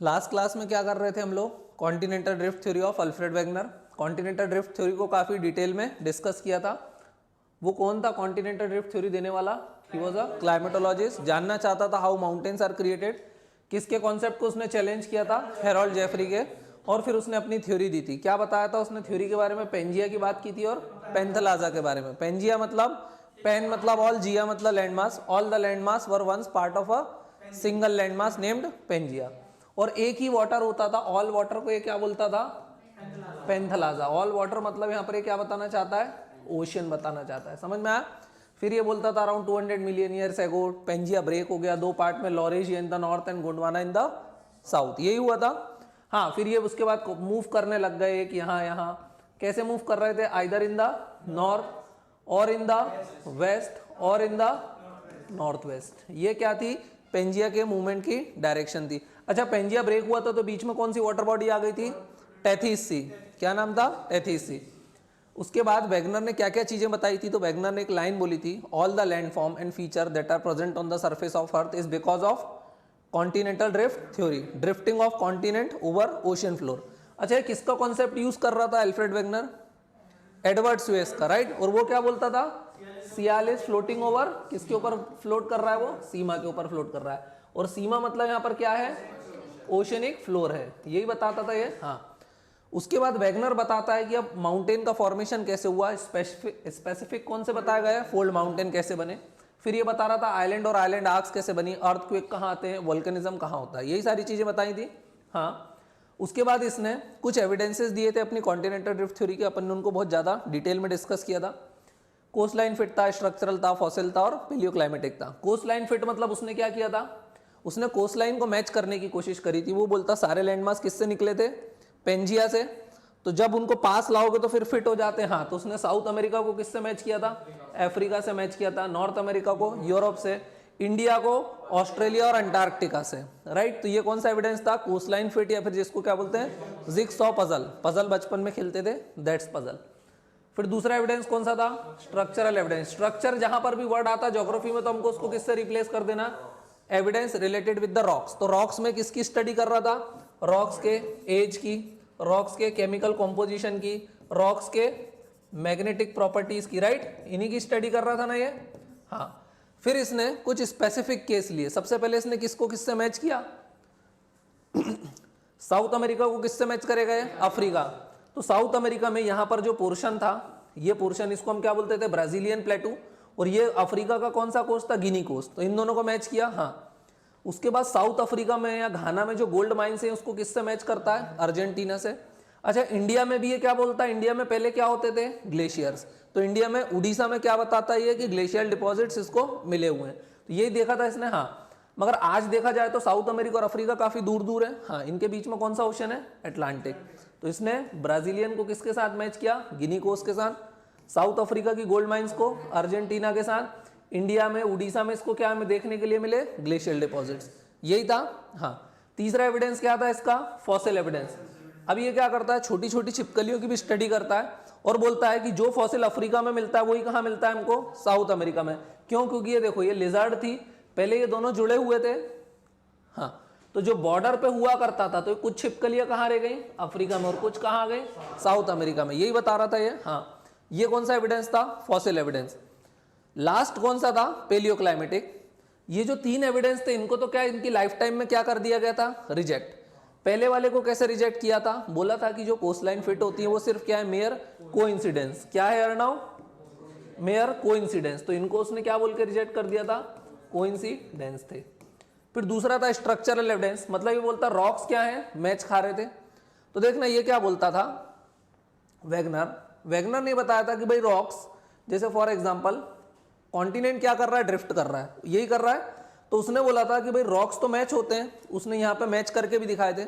Last class में क्या कर रहे थे हम लोग? Continental drift theory of Alfred Wegener. Continental drift theory को काफी डिटेल में डिस्कस किया था। वो कौन था कॉन्टिनेंटल ड्रिफ्ट थ्योरी देने वाला? He was a climatologist. जानना चाहता था हाउ माउंटेन्स आर क्रिएटेड। किसके कॉन्सेप्ट को उसने चैलेंज किया था? हेरोल्ड जेफरी के। और फिर उसने अपनी थ्योरी दी थी। क्या बताया था उसने थ्योरी के बारे में? पेंजिया की बात की थी और पेंथलाजा के बारे में। पेंजिया मतलब पेन मतलब ऑल, जिया मतलब landmass. All the landmass were once part of a single landmass named Pangaea. और एक ही वाटर होता था, ऑल वाटर को ये क्या बोलता था? पेंथलाजा। ऑल वाटर मतलब यहाँ पर ये क्या बताना चाहता है? ओशियन बताना चाहता है। समझ में आया? फिर ये बोलता था around 200 million years ago Pangaea break हो गया दो पार्ट में, Laurasia in the north and Gondwana in the south. यही हुआ था। हाँ, फिर ये उसके बाद मूव करने लग गए कि यहाँ यहाँ कैसे मूव कर रहे थे? आइदर इन द नॉर्थ और इन द वेस्ट और इन द नॉर्थ वेस्ट। ये क्या थी? पेंजिया के मूवमेंट की डायरेक्शन थी। अच्छा, पेंजिया ब्रेक हुआ था तो बीच में कौन सी वाटर बॉडी आ गई थी? टेथीस सी। क्या नाम था? टेथीस सी। उसके बाद वेगनर ने क्या क्या चीजें बताई थी? तो वेगनर ने एक लाइन बोली थी, all the land form and feature that are present on the surface of earth is because of continental drift theory, drifting of continent over ocean floor. अच्छा, किसका कॉन्सेप्ट यूज कर रहा था अल्फ्रेड वेगनर? एडवर्ड स्वेस का, right. और वो क्या बोलता था? सियालिस फ्लोटिंग ओवर, किसके ऊपर फ्लोट कर रहा है वो? सीमा के ऊपर फ्लोट कर रहा है। और सीमा मतलब यहाँ पर क्या है? ओशनिक फ्लोर है। यही बताता था ये। हाँ, उसके बाद वेगनर बताता है कि अब माउंटेन का फॉर्मेशन कैसे हुआ, स्पेसिफिक कौन से बताया गया है? फोल्ड माउंटेन कैसे बने। फिर ये बता रहा था आइलैंड और आइलैंड आर्क्स कैसे बनी, अर्थक्वेक कहाँ आते हैं, वोल्केनिज्म कहाँ होता है। यही सारी चीजें बताई थी। हाँ, उसके बाद इसने कुछ एविडेंसेस दिए थे अपनी कॉन्टिनेंटल ड्रिफ्ट थ्योरी के। अपन ने उनको बहुत ज्यादा डिटेल में डिस्कस किया था। कोस्टलाइन फिट था, स्ट्रक्चरल था, फॉसिल था और पेलियोक्लाइमेटिक था। कोस्टलाइन फिट मतलब उसने क्या किया था? उसने कोस्टलाइन को मैच करने की कोशिश करी थी। वो बोलता सारे लैंडमार्क्स किससे निकले थे? पेंजिया से। तो जब उनको पास लाओगे तो फिर फिट हो जाते हैं। हाँ, तो उसने साउथ अमेरिका को किससे मैच किया था? अफ्रीका से मैच किया था। नॉर्थ अमेरिका को यूरोप से, इंडिया को ऑस्ट्रेलिया और अंटार्कटिका से, राइट। तो ये कौन सा एविडेंस था? कोस्टलाइन फिट, या फिर जिसको क्या बोलते हैं? Jigsaw puzzle. पजल बचपन में खेलते थे, दैट्स पजल। फिर दूसरा एविडेंस कौन सा था? Structural evidence. स्ट्रक्चर जहां पर भी वर्ड आता है ज्योग्राफी में तो हमको उसको किससे रिप्लेस कर देना? Evidence related with the rocks. तो रॉक्स में किसकी स्टडी कर रहा था? रॉक्स के एज की, रॉक्स के केमिकल कॉम्पोजिशन की, रॉक्स के मैग्नेटिक प्रॉपर्टीज की, राइट। इन्हीं की स्टडी कर रहा था ना ये। हाँ, फिर इसने कुछ स्पेसिफिक केस लिए। सबसे पहले इसने किसको किससे मैच किया? साउथ अमेरिका को किससे मैच करेगा? अफ्रीका। तो साउथ अमेरिका में यहां पर जो पोर्शन था, ये पोर्शन, इसको हम क्या बोलते थे? ब्राजीलियन प्लेटू। और ये अफ्रीका का कौन सा कोस्ट था? गिनी कोस्ट। तो इन दोनों को मैच किया। हाँ, उसके बाद साउथ अफ्रीका में या घाना में जो गोल्ड माइंस है उसको किससे मैच करता है? अर्जेंटीना से। अच्छा, इंडिया में भी ये क्या बोलता है? इंडिया में पहले क्या होते थे? ग्लेशियर्स। तो इंडिया में उड़ीसा में क्या बताता है ये? कि ग्लेशियल डिपॉजिट्स इसको मिले हुए हैं। तो यही देखा था इसने। हाँ, मगर आज देखा जाए तो साउथ अमेरिका और अफ्रीका काफी दूर दूर है। हाँ, इनके बीच में कौन सा ओशन है? अटलांटिक। तो इसने ब्राजीलियन को किसके साथ मैच किया? गिनी कोस्ट के साथ। साउथ अफ्रीका की गोल्ड माइंस को अर्जेंटीना के साथ। इंडिया में उड़ीसा में इसको क्या देखने के लिए मिले? Glacial deposits. यही था। हाँ, तीसरा एविडेंस क्या था इसका? Fossil evidence. अब ये क्या करता है? छोटी छोटी छिपकलियों की भी स्टडी करता है और बोलता है कि जो फॉसिल अफ्रीका में मिलता है वही कहाँ मिलता है हमको? साउथ अमेरिका में। क्यों? क्योंकि ये देखो, ये लिजर्ड थी, पहले ये दोनों जुड़े हुए थे। हाँ, तो जो बॉर्डर पे हुआ करता था तो कुछ छिपकलियां कहाँ रह गई? अफ्रीका में, और कुछ कहाँ आ गई? साउथ अमेरिका में। यही बता रहा था ये। हाँ, ये कौन सा एविडेंस था? Fossil evidence. लास्ट कौन सा था? पेलियोक्लाइमेटिक। ये जो तीन एविडेंस थे इनको तो क्या इनकी लाइफ टाइम में क्या कर दिया गया था? रिजेक्ट। पहले वाले को कैसे रिजेक्ट किया था? बोला था कि जो कोस्टलाइन फिट होती है वो सिर्फ क्या है? Mayor coincidence. क्या है अर्णव? Mayor coincidence. तो इनको उसने क्या बोल के रिजेक्ट कर दिया था? कोइंसिडेंस थे। फिर दूसरा था स्ट्रक्चरल एविडेंस। मतलब ये बोलता रॉक्स क्या है? मैच खा रहे थे। तो देखना ये क्या बोलता था वेगनर ने बताया था कि भाई रॉक्स, जैसे फॉर एग्जांपल कॉन्टिनेंट क्या कर रहा है? ड्रिफ्ट कर रहा है, यही कर रहा है। तो उसने बोला था कि भाई रॉक्स तो मैच होते हैं, उसने यहाँ पे मैच करके भी दिखाए थे।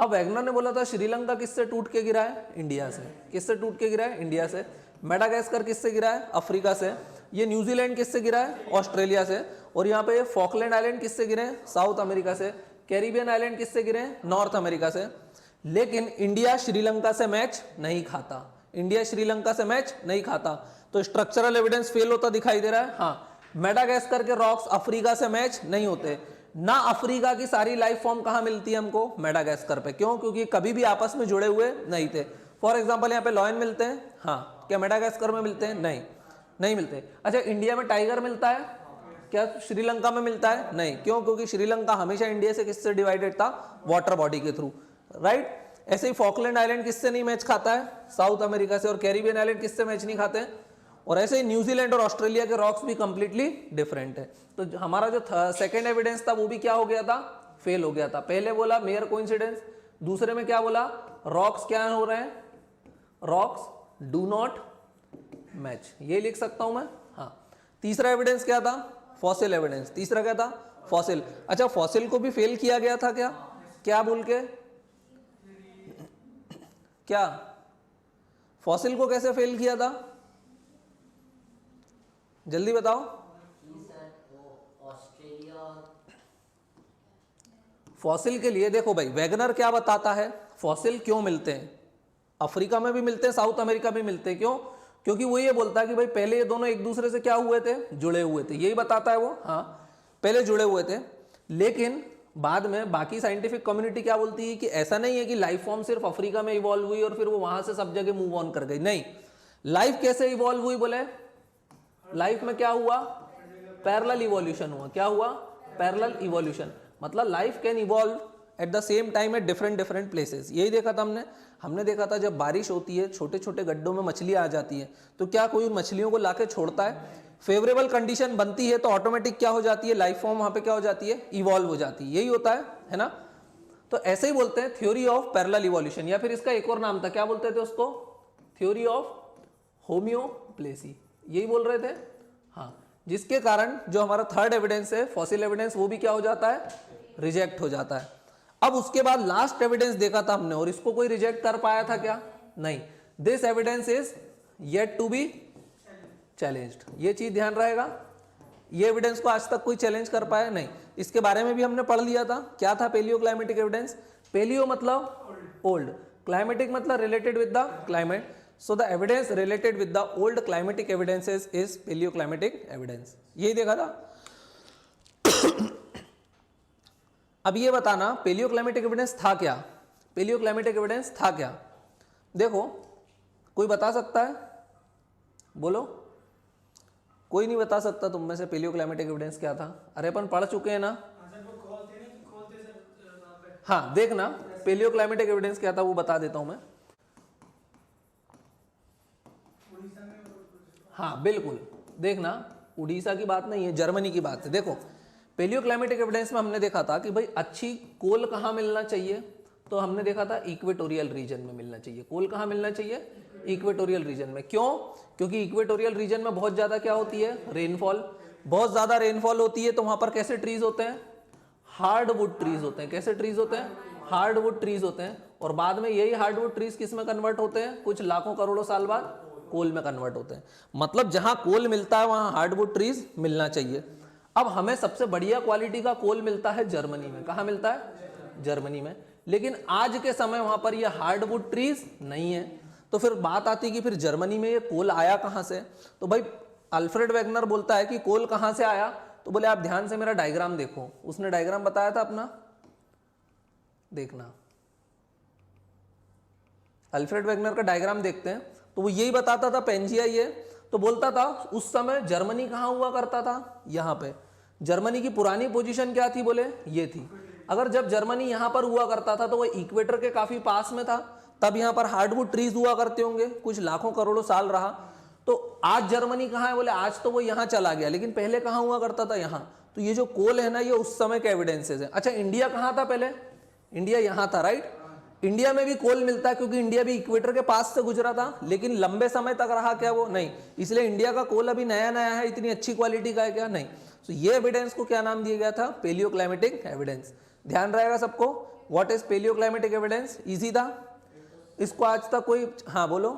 अब वेगनर ने बोला था श्रीलंका किससे टूट के गिरा है? इंडिया से। किससे टूट के गिरा है? इंडिया से। मेडागास्कर किससे गिरा है? अफ्रीका से। ये न्यूजीलैंड किससे गिरा है? ऑस्ट्रेलिया से। और यहाँ पे फॉकलैंड आइलैंड किससे गिरे हैं? साउथ अमेरिका से। कैरिबियन आइलैंड किससे गिरे हैं? नॉर्थ अमेरिका से। लेकिन इंडिया श्रीलंका से मैच नहीं खाता। इंडिया श्रीलंका से मैच नहीं खाता। तो स्ट्रक्चरल एविडेंस फेल होता दिखाई दे रहा है। हाँ, मेडागास्कर के रॉक्स अफ्रीका से मैच नहीं होते। ना अफ्रीका की सारी लाइफ फॉर्म कहाँ मिलती है हमको, मेडागास्कर पे। क्यों? क्योंकि कभी भी आपस में जुड़े हुए नहीं थे। फॉर एग्जाम्पल यहाँ पे लॉयन मिलते हैं, हाँ, क्या मेडागास्कर में मिलते हैं? नहीं, नहीं मिलते। अच्छा, इंडिया में टाइगर मिलता है क्या? श्रीलंका में मिलता है? नहीं। क्यों? क्योंकि श्रीलंका हमेशा इंडिया से किससे डिवाइडेड था? वाटर बॉडी के थ्रू, राइट। ऐसे ही फॉकलैंड आइलैंड किससे नहीं मैच खाता है? साउथ अमेरिका से। और कैरिबियन आइलैंड किससे मैच नहीं खाते हैं? और ऐसे ही न्यूजीलैंड और ऑस्ट्रेलिया के रॉक्स भी कंप्लीटली डिफरेंट है। तो हमारा जो सेकंड एविडेंस था वो भी क्या हो गया था? फेल हो गया था। पहले बोला मेयर कोइंसिडेंस, दूसरे में क्या बोला? रॉक्स क्या हो रहे हैं? रॉक्स डू नॉट मैच, ये लिख सकता हूं मैं, हाँ। तीसरा एविडेंस क्या था? Fossil evidence. तीसरा क्या था? फॉसिल। अच्छा, फॉसिल को भी फेल किया गया था क्या? क्या बोल के? क्या फॉसिल को कैसे फेल किया था? जल्दी बताओ। फॉसिल के लिए देखो भाई, वैगनर क्या बताता है, फॉसिल क्यों मिलते हैं? अफ्रीका में भी मिलते हैं, साउथ अमेरिका में मिलते हैं। क्यों? क्योंकि वो ये बोलता है कि भाई पहले ये दोनों एक दूसरे से क्या हुए थे? जुड़े हुए थे। यही बताता है वो, हाँ, पहले जुड़े हुए थे। लेकिन बाद में बाकी साइंटिफिक कम्युनिटी क्या बोलती है कि ऐसा नहीं है कि लाइफ फॉर्म सिर्फ अफ्रीका में इवॉल्व हुई और फिर वो वहां से सब जगह मूव ऑन कर गई। नहीं, लाइफ कैसे इवॉल्व हुई बोले? लाइफ में क्या हुआ? पैरेलल इवोल्यूशन हुआ। क्या हुआ? Parallel evolution. मतलब life can evolve at the same time at different places. यही देखा था हमने देखा था जब बारिश होती है, छोटे छोटे गड्ढों में मछलियां आ जाती हैं, तो क्या कोई उन मछलियों को लाके छोड़ता है? फेवरेबल कंडीशन बनती है तो ऑटोमेटिक क्या हो जाती है? लाइफ फॉर्म वहां पे क्या हो जाती है? इवॉल्व हो जाती है। यही होता है ना? तो ऐसे ही बोलते हैं थ्योरी ऑफ पैरेलल इवोल्यूशन, या फिर इसका एक और नाम था, क्या बोलते थे उसको? Theory of homoplasy. यही बोल रहे थे, हाँ। जिसके कारण जो हमारा थर्ड एविडेंस है, फॉसिल एविडेंस, वो भी क्या हो जाता है? रिजेक्ट हो जाता है। अब उसके बाद लास्ट एविडेंस देखा था हमने, और इसको कोई रिजेक्ट कर पाया था क्या? नहीं। This evidence is yet to be challenged. ये चीज ध्यान रहेगा, ये एविडेंस को आज तक कोई चैलेंज कर पाया नहीं। इसके बारे में भी हमने पढ़ लिया था। क्या था पेलियो क्लाइमेटिक एविडेंस? पेलियो मतलब ओल्ड, क्लाइमेटिक मतलब related with the climate. So the evidence related with the old climatic evidences is paleoclimatic evidence. यही देखा था। अब ये बताना paleoclimatic evidence था क्या? paleoclimatic evidence था क्या? देखो, कोई बता सकता है? बोलो। कोई नहीं बता सकता तुम में से paleoclimatic evidence क्या था? अरे अपन पढ़ चुके हैं ना। हाँ, देखना paleoclimatic evidence क्या था वो बता देता हूं मैं। हाँ बिल्कुल, देखना, उड़ीसा की बात नहीं है, जर्मनी की बात है। देखो, पेलियो क्लाइमेटिक एविडेंस में हमने देखा था कि भाई अच्छी कोल कहाँ मिलना चाहिए, तो हमने देखा था इक्वेटोरियल रीजन में मिलना चाहिए। कोल कहाँ मिलना चाहिए? इक्वेटोरियल रीजन में। क्यों? क्योंकि इक्वेटोरियल रीजन में बहुत ज्यादा क्या होती है? रेनफॉल। बहुत ज्यादा रेनफॉल होती है तो वहां पर कैसे ट्रीज होते हैं? हार्डवुड ट्रीज होते हैं। कैसे ट्रीज होते हैं? हार्डवुड ट्रीज होते हैं। और बाद में यही हार्डवुड ट्रीज किस में कन्वर्ट होते हैं? कुछ लाखों करोड़ों साल बाद कोल में कन्वर्ट होते हैं। मतलब जहां कोल मिलता है वहां हार्डवुड ट्रीज मिलना चाहिए। अब हमें सबसे बढ़िया क्वालिटी का कोल मिलता है जर्मनी में। कहां मिलता है? जर्मनी में। लेकिन आज के समय वहां पर ये हार्डवुड ट्रीज नहीं है। तो फिर बात आती है कि फिर जर्मनी में ये कोल आया कहां से? तो भाई अल्फ्रेड वेगनर बोलता है कि कोल कहां से आया, तो बोले आप ध्यान से मेरा डायग्राम देखो। उसने डायग्राम बताया था अपना, देखना, अल्फ्रेड वेगनर का डायग्राम देखते हैं तो वो यही बताता था, पेंजिया ये तो बोलता था उस समय जर्मनी कहां हुआ करता था? यहां पे। जर्मनी की पुरानी पोजीशन क्या थी? बोले ये थी। अगर जब जर्मनी यहां पर हुआ करता था तो वो इक्वेटर के काफी पास में था, तब यहां पर हार्डवुड ट्रीज हुआ करते होंगे, कुछ लाखों करोड़ों साल रहा। तो आज जर्मनी कहां है? बोले आज तो वो यहां चला गया, लेकिन पहले कहां हुआ करता था? यहां। तो ये जो कोल है ना, ये उस समय के एविडेंसेस है। अच्छा, इंडिया कहां था पहले? इंडिया यहां था, राइट। इंडिया में भी कोल मिलता है क्योंकि इंडिया भी इक्वेटर के पास से गुजरा था, लेकिन लंबे समय तक रहा क्या वो? नहीं। इसलिए इंडिया का कोल अभी नया नया है, इतनी अच्छी क्वालिटी का है क्या? नहीं। तो ये एविडेंस को क्या नाम दिया गया था? Paleo climatic evidence. ध्यान रहेगा सबको, what is paleo climatic evidence? Easy था, इसको आज तक कोई, हाँ बोलो।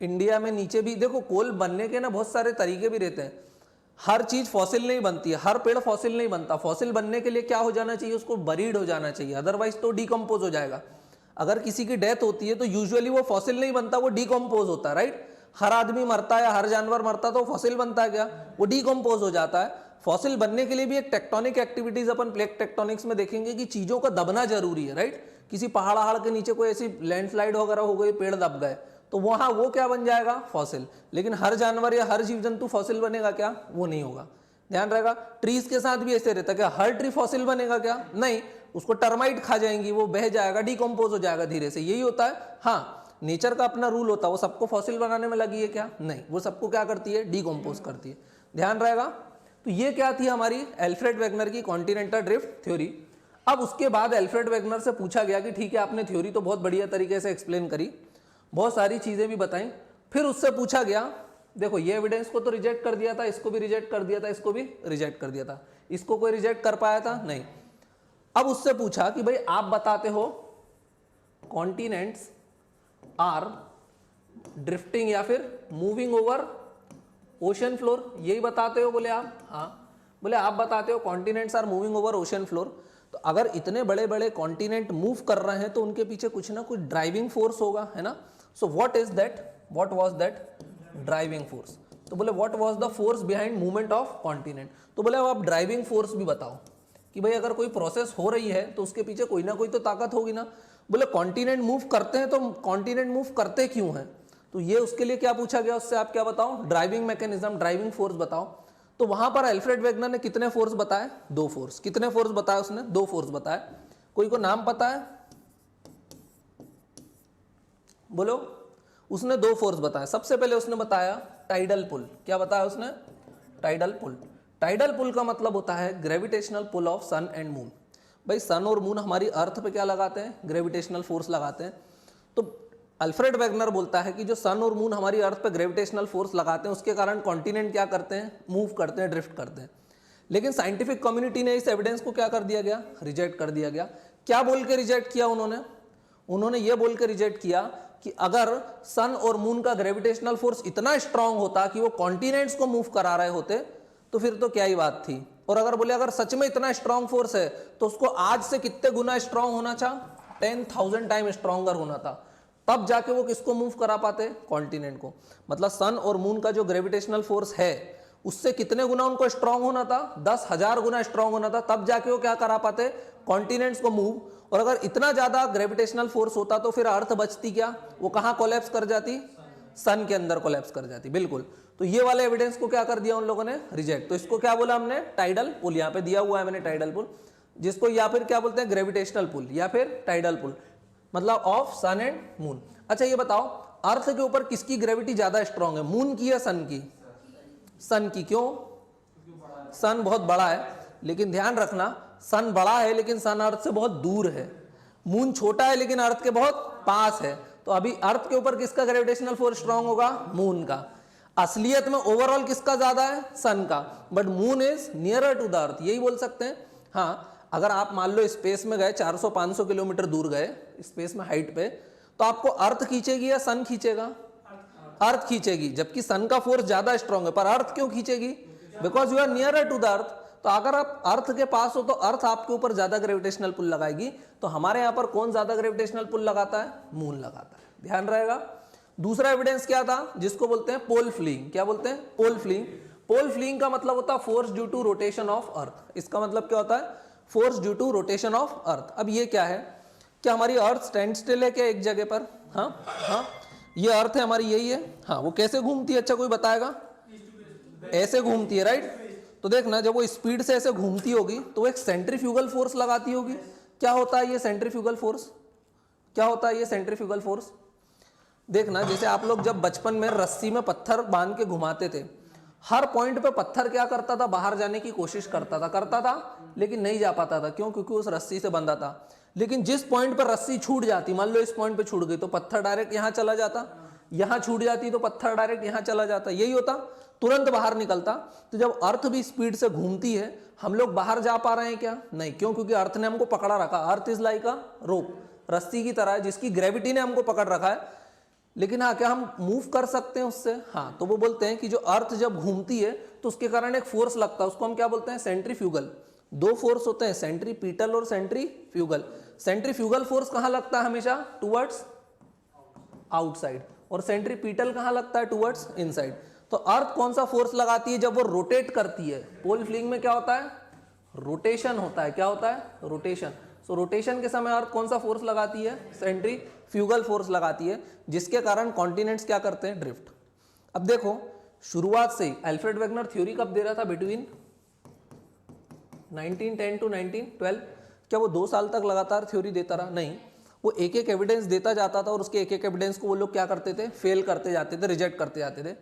इंडिया में नीचे भी देखो, कोल बनने के ना बहुत सारे तरीके भी रहते हैं। हर चीज फॉसिल नहीं बनती है, हर पेड़ फॉसिल नहीं बनता। फॉसिल बनने के लिए क्या हो जाना चाहिए? उसको बरीड हो जाना चाहिए, अदरवाइज तो डिकम्पोज हो जाएगा। अगर किसी की डेथ होती है तो यूजुअली वो फॉसिल नहीं बनता, वो डिकम्पोज होता है, राइट। हर आदमी मरता है या हर जानवर मरता है तो फॉसिल बनता है क्या? वो डिकम्पोज हो जाता है। फॉसिल बनने के लिए भी एक टेक्टोनिक एक्टिविटीज अपन प्लेट टेक्टोनिक्स में देखेंगे कि चीजों का दबना जरूरी है, राइट? किसी पहाड़ के नीचे कोई ऐसी लैंडस्लाइड वगैरह हो गई, पेड़ दब गए, तो वहां वो क्या बन जाएगा? फॉसिल। लेकिन हर जानवर या हर जीव जंतु फॉसिल बनेगा क्या? वो नहीं होगा। ध्यान रहेगा। ट्रीज के साथ भी ऐसे रहता है, क्या हर ट्री फॉसिल बनेगा क्या? नहीं, उसको टर्माइट खा जाएंगी, वो बह जाएगा, डिकम्पोज हो जाएगा धीरे से, यही होता है। हाँ, नेचर का अपना रूल होता है, वो सबको फॉसिल बनाने में लगी है क्या? नहीं, वो सबको क्या करती है? डिकम्पोज करती है। ध्यान रहेगा। तो ये क्या थी हमारी एल्फ्रेड वेगनर की कॉन्टिनेंटल ड्रिफ्ट थ्योरी। अब उसके बाद एल्फ्रेड वेगनर से पूछा गया कि ठीक है, आपने थ्योरी तो बहुत बढ़िया तरीके से एक्सप्लेन करी, बहुत सारी चीजें भी बताई, फिर उससे पूछा गया, देखो ये एविडेंस को तो रिजेक्ट कर दिया था, इसको भी रिजेक्ट कर दिया था, इसको भी रिजेक्ट कर दिया था, इसको कोई रिजेक्ट कर पाया था? नहीं। अब उससे पूछा कि भाई आप बताते हो कॉन्टिनेंट्स आर ड्रिफ्टिंग या फिर मूविंग ओवर ओशन फ्लोर, यही बताते हो? बोले आप हाँ। बोले आप बताते हो continents are moving over ocean floor. तो अगर इतने बड़े बड़े कॉन्टिनेंट मूव कर रहे हैं तो उनके पीछे कुछ ना कुछ ड्राइविंग फोर्स होगा, है ना? So what is that? What was that driving force? तो बोले what was the force behind movement of continent. तो बोले अब आप ड्राइविंग फोर्स भी बताओ कि भाई अगर कोई प्रोसेस हो रही है तो उसके पीछे कोई ना कोई तो ताकत होगी ना। बोले कॉन्टिनेंट मूव करते हैं तो कॉन्टिनेंट मूव करते क्यों हैं? तो ये उसके लिए क्या पूछा गया उससे, आप क्या बताओ? ड्राइविंग मैकेनिज्म, ड्राइविंग फोर्स बताओ। तो वहां पर एल्फ्रेड वेगनर ने कितने फोर्स बताए? 2 फोर्स। कितने फोर्स बताए उसने? 2 फोर्स बताए। कोई को नाम पता है? बोलो। उसने 2 फोर्स बताए। सबसे पहले उसने बताया टाइडल पुल। क्या बताया उसने? टाइडल पुल। टाइडल पुल का मतलब होता है gravitational pull of sun and moon. भाई सन और मून हमारी अर्थ पे क्या लगाते हैं? ग्रेविटेशनल फोर्स लगाते हैं। तो अल्फ्रेड वेगनर बोलता है कि जो सन और मून हमारी अर्थ पे ग्रेविटेशनल फोर्स लगाते हैं उसके कारण कॉन्टिनेंट क्या करते हैं? मूव करते हैं, ड्रिफ्ट करते हैं। लेकिन साइंटिफिक कम्युनिटी ने इस एविडेंस को क्या कर दिया गया? रिजेक्ट कर दिया गया। क्या बोल के रिजेक्ट किया उन्होंने? उन्होंने ये बोल के रिजेक्ट किया कि अगर सन और मून का ग्रेविटेशनल फोर्स इतना स्ट्रांग होता कि वो कॉन्टिनेंट्स को मूव करा रहे होते तो फिर तो क्या ही बात थी। और अगर बोले अगर सच में इतना स्ट्रांग फोर्स है तो उसको आज से कितने गुना स्ट्रांग होना था? 10,000 टाइम स्ट्रांगर होना था, तब जाके वो किसको मूव करा पाते? कॉन्टिनेंट को। मतलब सन और मून का जो ग्रेविटेशनल फोर्स है उससे कितने गुना उनको स्ट्रांग होना था? 10,000 गुना स्ट्रांग होना था, तब जाके वो क्या करा पाते? कॉन्टिनेंट्स को मूव। और अगर इतना ज्यादा ग्रेविटेशनल फोर्स होता तो फिर अर्थ बचती क्या? वो कहां कोलैप्स कर जाती? सन के अंदर कोलैप्स कर जाती। बिल्कुल। तो ये वाले एविडेंस को क्या कर दिया उन लोगों ने? रिजेक्ट। तो इसको क्या बोला हमने? टाइडल पुल। यहां पे दिया हुआ है मैंने टाइडल पुल, जिसको या फिर क्या बोलते हैं? ग्रेविटेशनल पुल या फिर टाइडल पुल, मतलब ऑफ सन एंड मून। अच्छा ये बताओ अर्थ के ऊपर किसकी ग्रेविटी ज्यादा स्ट्रांग है, मून की या सन की? सन की। क्यों? सन बहुत बड़ा है। लेकिन ध्यान रखना सन बड़ा है लेकिन सन अर्थ से बहुत दूर है। मून छोटा है लेकिन अर्थ के बहुत पास है। तो अभी अर्थ के ऊपर किसका ग्रेविटेशनल फोर्स स्ट्रांग होगा? मून का। असलियत में ओवरऑल किसका ज्यादा है? सन का। But moon is nearer to the earth, यही बोल सकते हैं। हाँ, अगर आप मान लो स्पेस में गए, 400-500 किलोमीटर दूर गए स्पेस में हाइट पे, तो आपको अर्थ खींचेगी या सन खींचेगा? अर्थ खींचेगी, जबकि सन का फोर्स ज्यादा स्ट्रांग है। पर अर्थ क्यों खींचेगी? Because you are nearer to the earth. तो अगर आप अर्थ के पास हो तो अर्थ आपके ऊपर ज्यादा ग्रेविटेशनल पुल लगाएगी। तो हमारे यहां पर कौन ज्यादा ग्रेविटेशनल पुल लगाता है? मून लगाता है। ध्यान रहेगा। दूसरा एविडेंस क्या था? जिसको बोलते हैं पोल फ्लीइंग। क्या बोलते हैं? पोल फ्लीइंग। पोल फ्लीइंग का मतलब होता है force due to rotation of earth. इसका मतलब क्या होता है? Force due to rotation of earth. अब ये क्या है? क्या हमारी अर्थ स्टैंड स्टिल है क्या एक जगह पर? हाँ, ये अर्थ है हमारी, यही है। हाँ, वो कैसे घूमती है? अच्छा कोई बताएगा? ऐसे घूमती है, राइट? तो देखना जब वो स्पीड से ऐसे घूमती होगी तो वो एक सेंट्रीफ्यूगल फोर्स लगाती होगी। क्या होता है ये सेंट्रीफ्यूगल फोर्स? क्या होता है ये सेंट्रीफ्यूगल फोर्स? देखना जैसे आप लोग जब बचपन में रस्सी में पत्थर बांध के घुमाते थे, हर पॉइंट पे पत्थर क्या करता था? बाहर जाने की कोशिश करता था लेकिन नहीं जा पाता था। क्यों? क्योंकि उस रस्सी से बंधा था। लेकिन जिस पॉइंट पर रस्सी छूट जाती, मान लो इस पॉइंट पे छूट गई तो पत्थर डायरेक्ट यहां चला जाता, यहां छूट जाती तो पत्थर डायरेक्ट यहां चला जाता। यही होता, तुरंत बाहर निकलता। तो जब अर्थ भी स्पीड से घूमती है, हम लोग बाहर जा पा रहे हैं क्या? नहीं। क्यों? क्योंकि अर्थ ने हमको पकड़ा रखा। अर्थ इज लाइक अ रोप, रस्सी की तरह है जिसकी ग्रेविटी ने हमको पकड़ रखा है। लेकिन हाँ, क्या हम मूव कर सकते हैं उससे? हाँ। तो वो बोलते हैं कि जो अर्थ जब घूमती है तो उसके कारण एक फोर्स लगता है, उसको हम क्या बोलते हैं? सेंट्रीफ्यूगल। 2 फोर्स होते हैं, सेंट्रीपिटल और सेंट्रीफ्यूगल। सेंट्रीफ्यूगल फोर्स कहां लगता है? हमेशा टुवर्ड्स आउटसाइड। और सेंट्रीपिटल कहाँ लगता है, टुवर्ड्स इनसाइड। तो अर्थ कौन सा फोर्स लगाती है जब वो रोटेट करती है, पोल फ्लिंग में क्या होता है, रोटेशन होता है, क्या होता है, रोटेशन। सो रोटेशन के समय अर्थ कौन सा फोर्स लगाती है, सेंट्रीफ्यूगल फोर्स लगाती है, जिसके कारण कॉन्टिनेंट्स क्या करते हैं, ड्रिफ्ट। अब देखो शुरुआत से ही अल्फ्रेड वेगनर थ्योरी कब दे रहा था, बिटवीन 1910 टू 1912। क्या वो 2 साल तक लगातार थ्योरी देता रहा, नहीं, वो एक एक एविडेंस देता जाता था और उसके एक एक एविडेंस को वो लोग क्या करते थे, फेल करते जाते थे, रिजेक्ट करते जाते थे।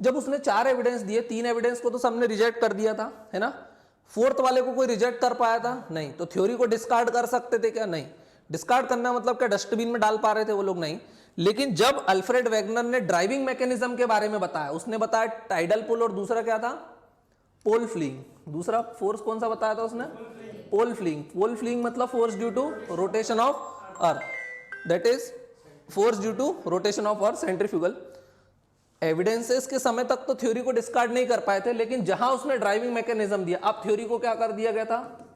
जब उसने 4 एविडेंस दिए, 3 एविडेंस को तो सबने रिजेक्ट कर दिया था, है ना, 4th वाले को कोई रिजेक्ट कर पाया था, नहीं। तो थ्योरी को डिस्कार्ड कर सकते थे क्या, नहीं। डिस्कार्ड करना मतलब क्या, डस्टबिन में डाल पा रहे थे वो लोग, नहीं। लेकिन जब अल्फ्रेड वेगनर ने ड्राइविंग मैकेनिज्म के बारे में बताया, उसने बताया टाइडल पुल और दूसरा क्या था, पोल फ्लिंग। दूसरा फोर्स कौन सा बताया था उसने, पोल फ्लिंग। पोल फ्लिंग मतलब force due to rotation of earth, that is force due to rotation of earth, centrifugal. Evidences के समय तक तो थ्योरी को डिस्कार्ड नहीं कर पाए थे, लेकिन जहां उसने ड्राइविंग मैकेनिज्म दिया, अब थ्योरी को क्या कर दिया गया था,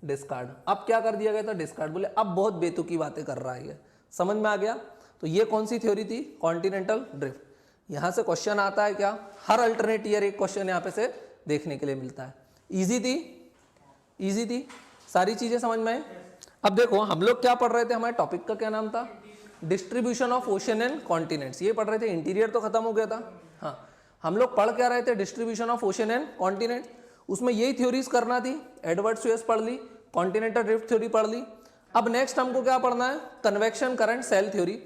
डिस्कार्ड। अब क्या कर दिया गया था, डिस्कार्ड। बोले अब बहुत बेतुकी बातें कर रहा है ये, समझ में आ गया। तो ये कौन सी थ्योरी थी, कॉन्टिनेंटल ड्रिफ्ट। यहां से क्वेश्चन आता है क्या, हर अल्टरनेट ईयर एक क्वेश्चन यहां पे से देखने के लिए मिलता है। इजी थी, इजी थी, सारी चीजें समझ में आई। अब देखो हम लोग क्या पढ़ रहे थे, हमारे टॉपिक का क्या नाम था, distribution of ocean and continents, ये पढ़ रहे थे। इंटीरियर तो खत्म हो गया था, हाँ। हम लोग पढ़ क्या रहे थे, distribution of ocean and continent. उसमें यही थ्योरीज करना थी। एडवर्ड सुएज पढ़ ली, कॉन्टिनेंटल ड्रिफ्ट थ्योरी पढ़ ली। अब नेक्स्ट हमको क्या पढ़ना है, कन्वेक्शन करंट सेल थ्योरी।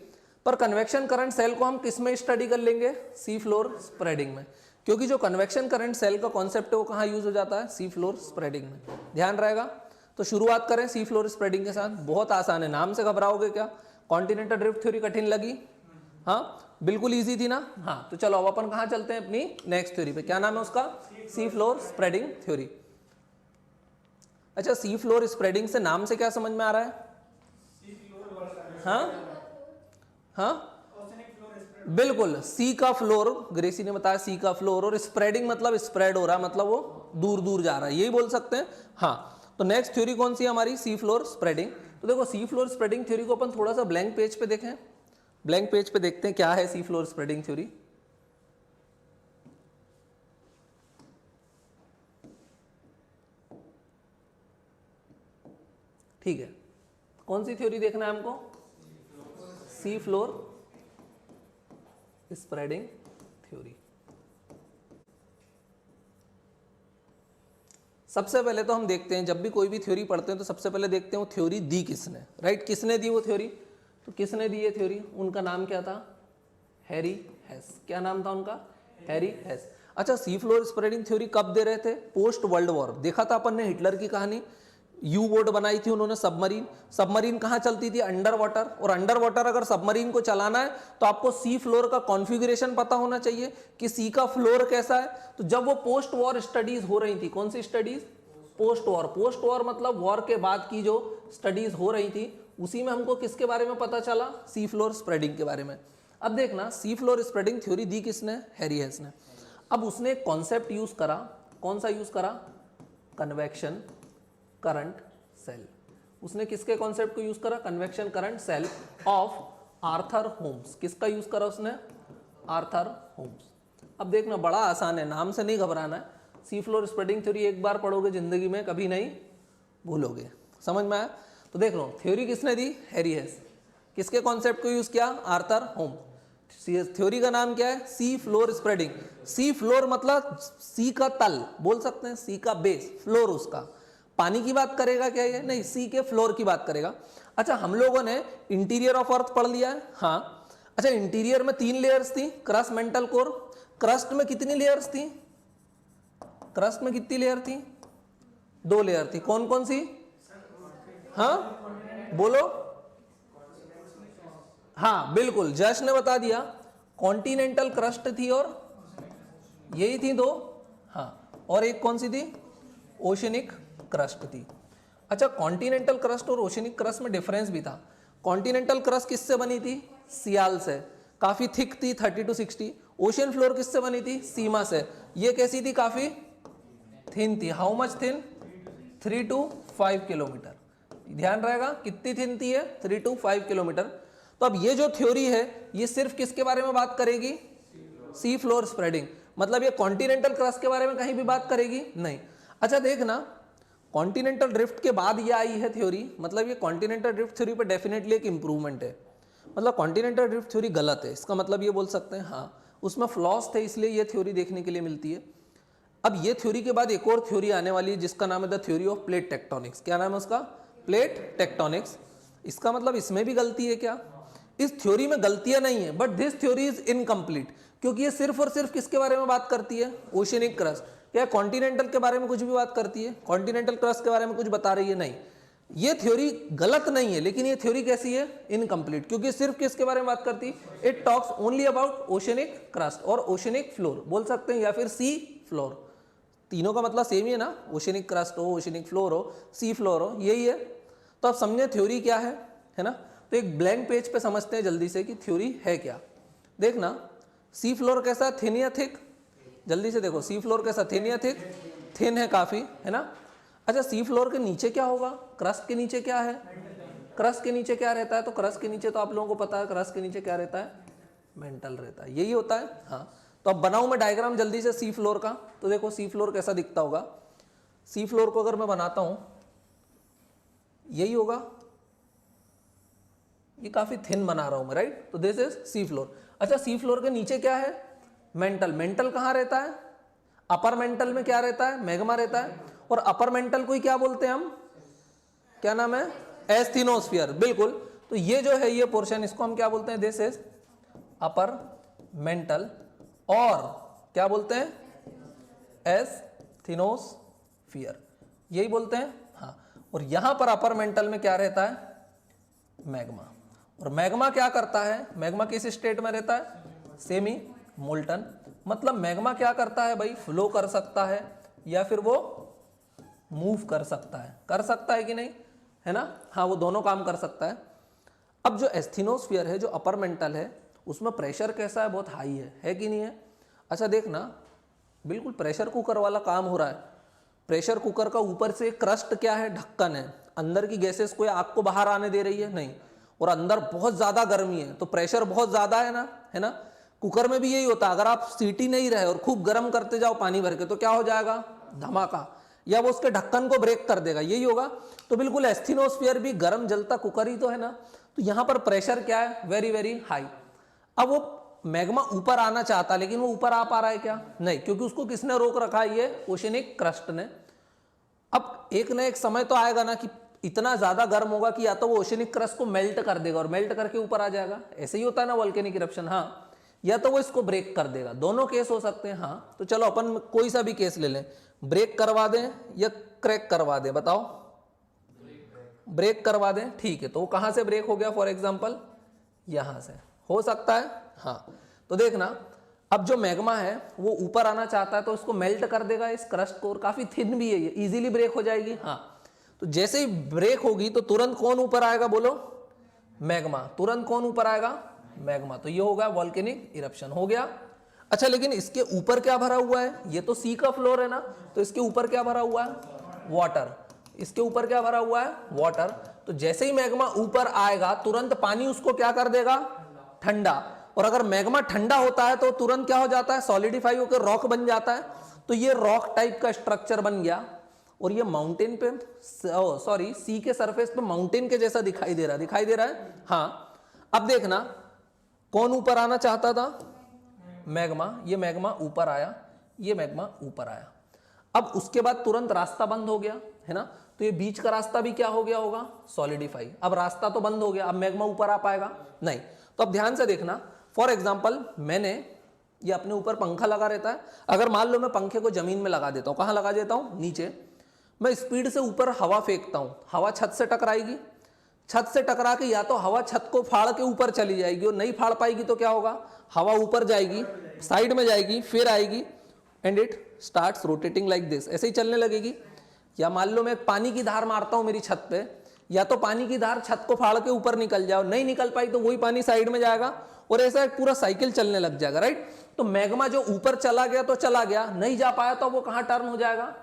पर कन्वेक्शन करंट सेल को हम किस में स्टडी कर लेंगे, सी फ्लोर स्प्रेडिंग में, क्योंकि जो कन्वेक्शन करंट सेल का कॉन्सेप्ट है वो कहाँ यूज हो जाता है, सी फ्लोर स्प्रेडिंग में। ध्यान रहेगा। तो शुरुआत करें सी फ्लोर स्प्रेडिंग के साथ, बहुत आसान है, नाम से घबराओगे क्या। कॉन्टिनेंटल ड्रिफ्ट थ्योरी कठिन लगी, हाँ बिल्कुल इजी थी ना, हाँ। तो चलो अब अपन कहाँ चलते हैं, अपनी नेक्स्ट थ्योरी पे। क्या नाम है उसका, सी फ्लोर स्प्रेडिंग थ्योरी। अच्छा, सी फ्लोर स्प्रेडिंग से नाम से क्या समझ में आ रहा है, हाँ हाँ बिल्कुल, सी का फ्लोर, ग्रेसी ने बताया सी का फ्लोर, और स्प्रेडिंग मतलब स्प्रेड हो रहा है, मतलब वो दूर दूर जा रहा है, यही बोल सकते हैं, हाँ। तो नेक्स्ट थ्योरी कौन सी है हमारी, सी फ्लोर स्प्रेडिंग। तो देखो सी फ्लोर स्प्रेडिंग थ्योरी को अपन थोड़ा सा ब्लैंक पेज पे देखें, ब्लैंक पेज पे देखते हैं क्या है सी फ्लोर स्प्रेडिंग थ्योरी। ठीक है, कौन सी थ्योरी देखना है हमको, सी फ्लोर स्प्रेडिंग थ्योरी। सबसे पहले तो हम देखते हैं, जब भी कोई भी थ्योरी पढ़ते हैं तो सबसे पहले देखते हैं वो थ्योरी दी किसने, राइट, किसने दी वो थ्योरी। तो किसने दी ये थ्योरी, उनका नाम क्या था, हैरी हेस। क्या नाम था उनका, हैरी हेस। अच्छा, सी फ्लोर स्प्रेडिंग थ्योरी कब दे रहे थे, पोस्ट वर्ल्ड वॉर। देखा था अपन ने हिटलर की कहानी, यू बोट बनाई थी उन्होंने, सबमरीन। सबमरीन कहाँ चलती थी, अंडर वाटर। और अंडर वाटर अगर सबमरीन को चलाना है तो आपको सी फ्लोर का कॉन्फ़िगरेशन पता होना चाहिए कि सी का फ्लोर कैसा है। तो जब वो पोस्ट वॉर स्टडीज हो रही थी, कौन सी studies, post war. Post war मतलब वॉर के बाद की जो स्टडीज हो रही थी, उसी में हमको किसके बारे में पता चला, सी फ्लोर स्प्रेडिंग के बारे में। अब देखना, सी फ्लोर स्प्रेडिंग थ्योरी दी किसने, हैरी हेस ने। अब उसने एक कॉन्सेप्ट यूज करा, कौन सा यूज करा, कन्वेक्शन करंट सेल। उसने किसके कॉन्सेप्ट को यूज करा, convection current cell of Arthur Holmes. किसका यूज करा उसने, आर्थर होम्स। अब देखना बड़ा आसान है, नाम से नहीं घबराना है। सी फ्लोर स्प्रेडिंग थ्योरी एक बार पढ़ोगे जिंदगी में कभी नहीं भूलोगे, समझ में आया। तो देख लो थ्योरी किसने दी, हैरी हेस। किसके कॉन्सेप्ट को यूज किया, आर्थर होम्स। थ्योरी का नाम क्या है, सी फ्लोर स्प्रेडिंग। सी फ्लोर मतलब सी का तल बोल सकते हैं, सी का बेस, फ्लोर उसका। पानी की बात करेगा क्या ये, नहीं, सी के फ्लोर की बात करेगा। अच्छा, हम लोगों ने इंटीरियर ऑफ अर्थ पढ़ लिया है, हाँ। अच्छा, इंटीरियर में 3 लेयर्स थी, क्रस्ट, मेंटल, कोर। क्रस्ट में कितनी लेयर्स थी, क्रस्ट में कितनी लेयर थी, 2 लेयर थी। कौन कौन सी, हाँ बोलो, हाँ बिल्कुल, जश ने बता दिया, कॉन्टिनेंटल क्रस्ट थी और यही थी 2, हाँ। और एक कौन सी थी, ओशनिक क्रस्ट थी। अच्छा, कॉन्टिनेंटल क्रस्ट और ओशनिक क्रस्ट में डिफरेंस भी था। कॉन्टिनेंटल क्रस्ट किससे बनी थी, सियाल से, काफी थिक थी, 30 to 60। ओशन फ्लोर किससे बनी थी, सीमा से, ये कैसी थी, काफी थिन थी। How much thin, 3 to 5 kilometre. ध्यान रहेगा कितनी थिन थी है, 3 to 5 किलोमीटर। तो अब ये जो थ्योरी है ये सिर्फ किसके बारे में बात करेगी? सी फ्लोर स्प्रेडिंग। मतलब ये कॉन्टिनेंटल क्रस्ट के बारे में कहीं भी बात करेगी नहीं। अच्छा देखना, कॉन्टिनेंटल ड्रिफ्ट के बाद ये आई है थ्योरी, मतलब ये कॉन्टिनेंटल ड्रिफ्ट थ्योरी पे डेफिनेटली एक इंप्रूवमेंट है। मतलब कॉन्टिनेंटल ड्रिफ्ट थ्योरी गलत है, इसका मतलब ये बोल सकते हैं हाँ उसमें फ्लॉस थे, इसलिए ये थ्योरी देखने के लिए मिलती है। अब ये थ्योरी के बाद एक और थ्योरी आने वाली है जिसका नाम है the theory of plate tectonics. क्या नाम है उसका? Plate tectonics. इसका मतलब इसमें भी गलती है क्या? इस थ्योरी में गलतियां नहीं है, but this theory is incomplete, क्योंकि ये सिर्फ और सिर्फ किसके बारे में बात करती है? Oceanic crust. क्या कॉन्टिनेंटल के बारे में कुछ भी बात करती है? कॉन्टिनेंटल क्रस्ट के बारे में कुछ बता रही है? नहीं। ये थ्योरी गलत नहीं है, लेकिन ये थ्योरी कैसी है? इनकम्प्लीट, क्योंकि सिर्फ किसके बारे में बात करती है? It talks only about oceanic crust और ओशियनिक फ्लोर बोल सकते हैं, या फिर सी फ्लोर। तीनों का मतलब सेम ही है ना, ओशियनिक क्रस्ट हो, ओशियनिक फ्लोर हो, सी फ्लोर हो, यही है। तो अब समझे थ्योरी क्या है ना। तो एक ब्लैंक पेज पे समझते हैं जल्दी से कि थ्योरी है क्या। देखना, सी फ्लोर कैसा? थिन या थिक? जल्दी से देखो, सी फ्लोर कैसा? थिन या थिक? थिन है काफी, है ना। अच्छा, सी फ्लोर के नीचे क्या होगा? क्रस्ट के नीचे क्या है? क्रस्ट के नीचे क्या रहता है? तो क्रस्ट के नीचे तो आप लोगों को पता है, क्रस्ट के नीचे क्या रहता है? मेंटल रहता है, यही होता है। हाँ, तो अब बनाऊं मैं डायग्राम जल्दी से सी फ्लोर का। तो देखो सी फ्लोर कैसा दिखता होगा। सी फ्लोर को अगर मैं बनाता हूं, यही होगा। ये काफी थिन बना रहा हूं मैं, राइट। तो दिस इज सी फ्लोर। अच्छा, सी फ्लोर के नीचे क्या है? मेंटल। मेंटल कहाँ रहता है? अपर मेंटल में क्या रहता है? मैग्मा रहता है। और अपर मेंटल को ही क्या बोलते हैं हम? क्या नाम है? एस्थेनोस्फीयर। बिल्कुल। तो ये जो है ये पोर्शन, इसको हम क्या बोलते हैं? दिस इज अपर मेंटल, और क्या बोलते हैं? एस्थेनोस्फीयर, यही बोलते हैं। हाँ, और यहां पर अपर मेंटल में क्या रहता है? मैग्मा। और मैग्मा क्या करता है? मैग्मा किस स्टेट में रहता है? Semi molten. मतलब मैग्मा क्या करता है भाई? फ्लो कर सकता है या फिर वो मूव कर सकता है। कर सकता है कि नहीं, है ना। हाँ, वो दोनों काम कर सकता है। अब जो एस्थेनोस्फीयर है, जो अपर मेंटल है, उसमें प्रेशर कैसा है? बहुत हाई है कि नहीं है? अच्छा देखना, बिल्कुल प्रेशर कुकर वाला काम हो रहा है। प्रेशर कुकर का ऊपर से क्रस्ट क्या है? ढक्कन है। अंदर की गैसेस को आग को बाहर आने दे रही है? नहीं। और अंदर बहुत ज्यादा गर्मी है, तो प्रेशर बहुत ज्यादा है ना। कुकर में भी यही होता है, अगर आप सीटी नहीं रहे और खूब गर्म करते जाओ पानी भर के, तो क्या हो जाएगा? धमाका, या वो उसके ढक्कन को ब्रेक कर देगा, यही होगा। तो बिल्कुल एस्थेनोस्फीयर भी गर्म जलता कुकर ही तो है ना। तो यहां पर प्रेशर क्या है? Very very high. अब वो मैग्मा ऊपर आना चाहता, लेकिन वो ऊपर आ पा रहा है क्या? नहीं, क्योंकि उसको किसने रोक रखा है? ये ओशियनिक क्रस्ट ने। अब एक न एक समय तो आएगा ना कि इतना ज्यादा गर्म होगा कि या तो वो ओशियनिक क्रस्ट को मेल्ट कर देगा और मेल्ट करके ऊपर आ जाएगा। ऐसे ही होता है ना वोल्केनिक इरप्शन। हाँ, या तो वो इसको ब्रेक कर देगा। दोनों केस हो सकते हैं। हाँ, तो चलो अपन कोई सा भी केस ले लें, ब्रेक करवा दें या क्रैक करवा दें, बताओ। ब्रेक करवा दें, ठीक है। तो वो कहां से ब्रेक हो गया? फॉर एग्जांपल यहां से हो सकता है। हाँ, तो देखना, अब जो मैग्मा है वो ऊपर आना चाहता है, तो इसको मेल्ट कर देगा इस क्रस्ट को, और काफी थिन भी है ये, इजीली ब्रेक हो जाएगी। हाँ, तो जैसे ही ब्रेक होगी तो तुरंत कौन ऊपर आएगा? बोलो, मैग्मा। तुरंत कौन ऊपर आएगा? मैग्मा। तो ये होगा वोल्केनिक इरप्शन, हो गया। अच्छा, लेकिन इसके ऊपर क्या भरा हुआ है? ये तो सी का फ्लोर है ना, तो इसके ऊपर क्या भरा हुआ है? वाटर। इसके ऊपर क्या भरा हुआ है? वाटर। तो जैसे ही मैग्मा ऊपर आएगा, तुरंत पानी उसको क्या कर देगा? ठंडा। और अगर मैग्मा ठंडा होता है तो तुरंत क्या हो जाता है? सॉलिडिफाई होकर रॉक बन जाता है। तो ये रॉक टाइप का स्ट्रक्चर बन गया, और ये माउंटेन पे, सॉरी, सी के सरफेस पे माउंटेन के जैसा दिखाई दे रहा है। हाँ, अब देखना, कौन ऊपर आना चाहता था? मैग्मा। ये मैग्मा ऊपर आया, ये मैग्मा ऊपर आया। अब उसके बाद तुरंत रास्ता बंद हो गया, है ना। तो ये बीच का रास्ता भी क्या हो गया होगा? सॉलिडिफाई। अब रास्ता तो बंद हो गया, अब मैग्मा ऊपर आ पाएगा? नहीं। तो अब ध्यान से देखना, फॉर एग्जाम्पल मैंने ये अपने ऊपर पंखा लगा रहता है। अगर मान लो मैं पंखे को जमीन में लगा देता हूं, कहां लगा देता हूं? नीचे। मैं स्पीड से ऊपर हवा फेंकता हूं, हवा छत से टकराएगी। छत से टकरा के या तो हवा छत को फाड़ के ऊपर चली जाएगी, और नहीं फाड़ पाएगी तो क्या होगा? हवा ऊपर जाएगी, साइड में जाएगी, फिर आएगी, and it starts rotating like this, ऐसे ही चलने लगेगी। या मान लो मैं पानी की धार मारता हूं मेरी छत पे, या तो पानी की धार छत को फाड़ के ऊपर निकल जाओ, नहीं निकल पाई तो वही पानी साइड में जाएगा, और ऐसा एक पूरा साइकिल चलने लग जाएगा, राइट। तो मैग्मा जो ऊपर चला गया तो चला गया, नहीं जा पाया तो वो कहां टर्न हो जाएगा?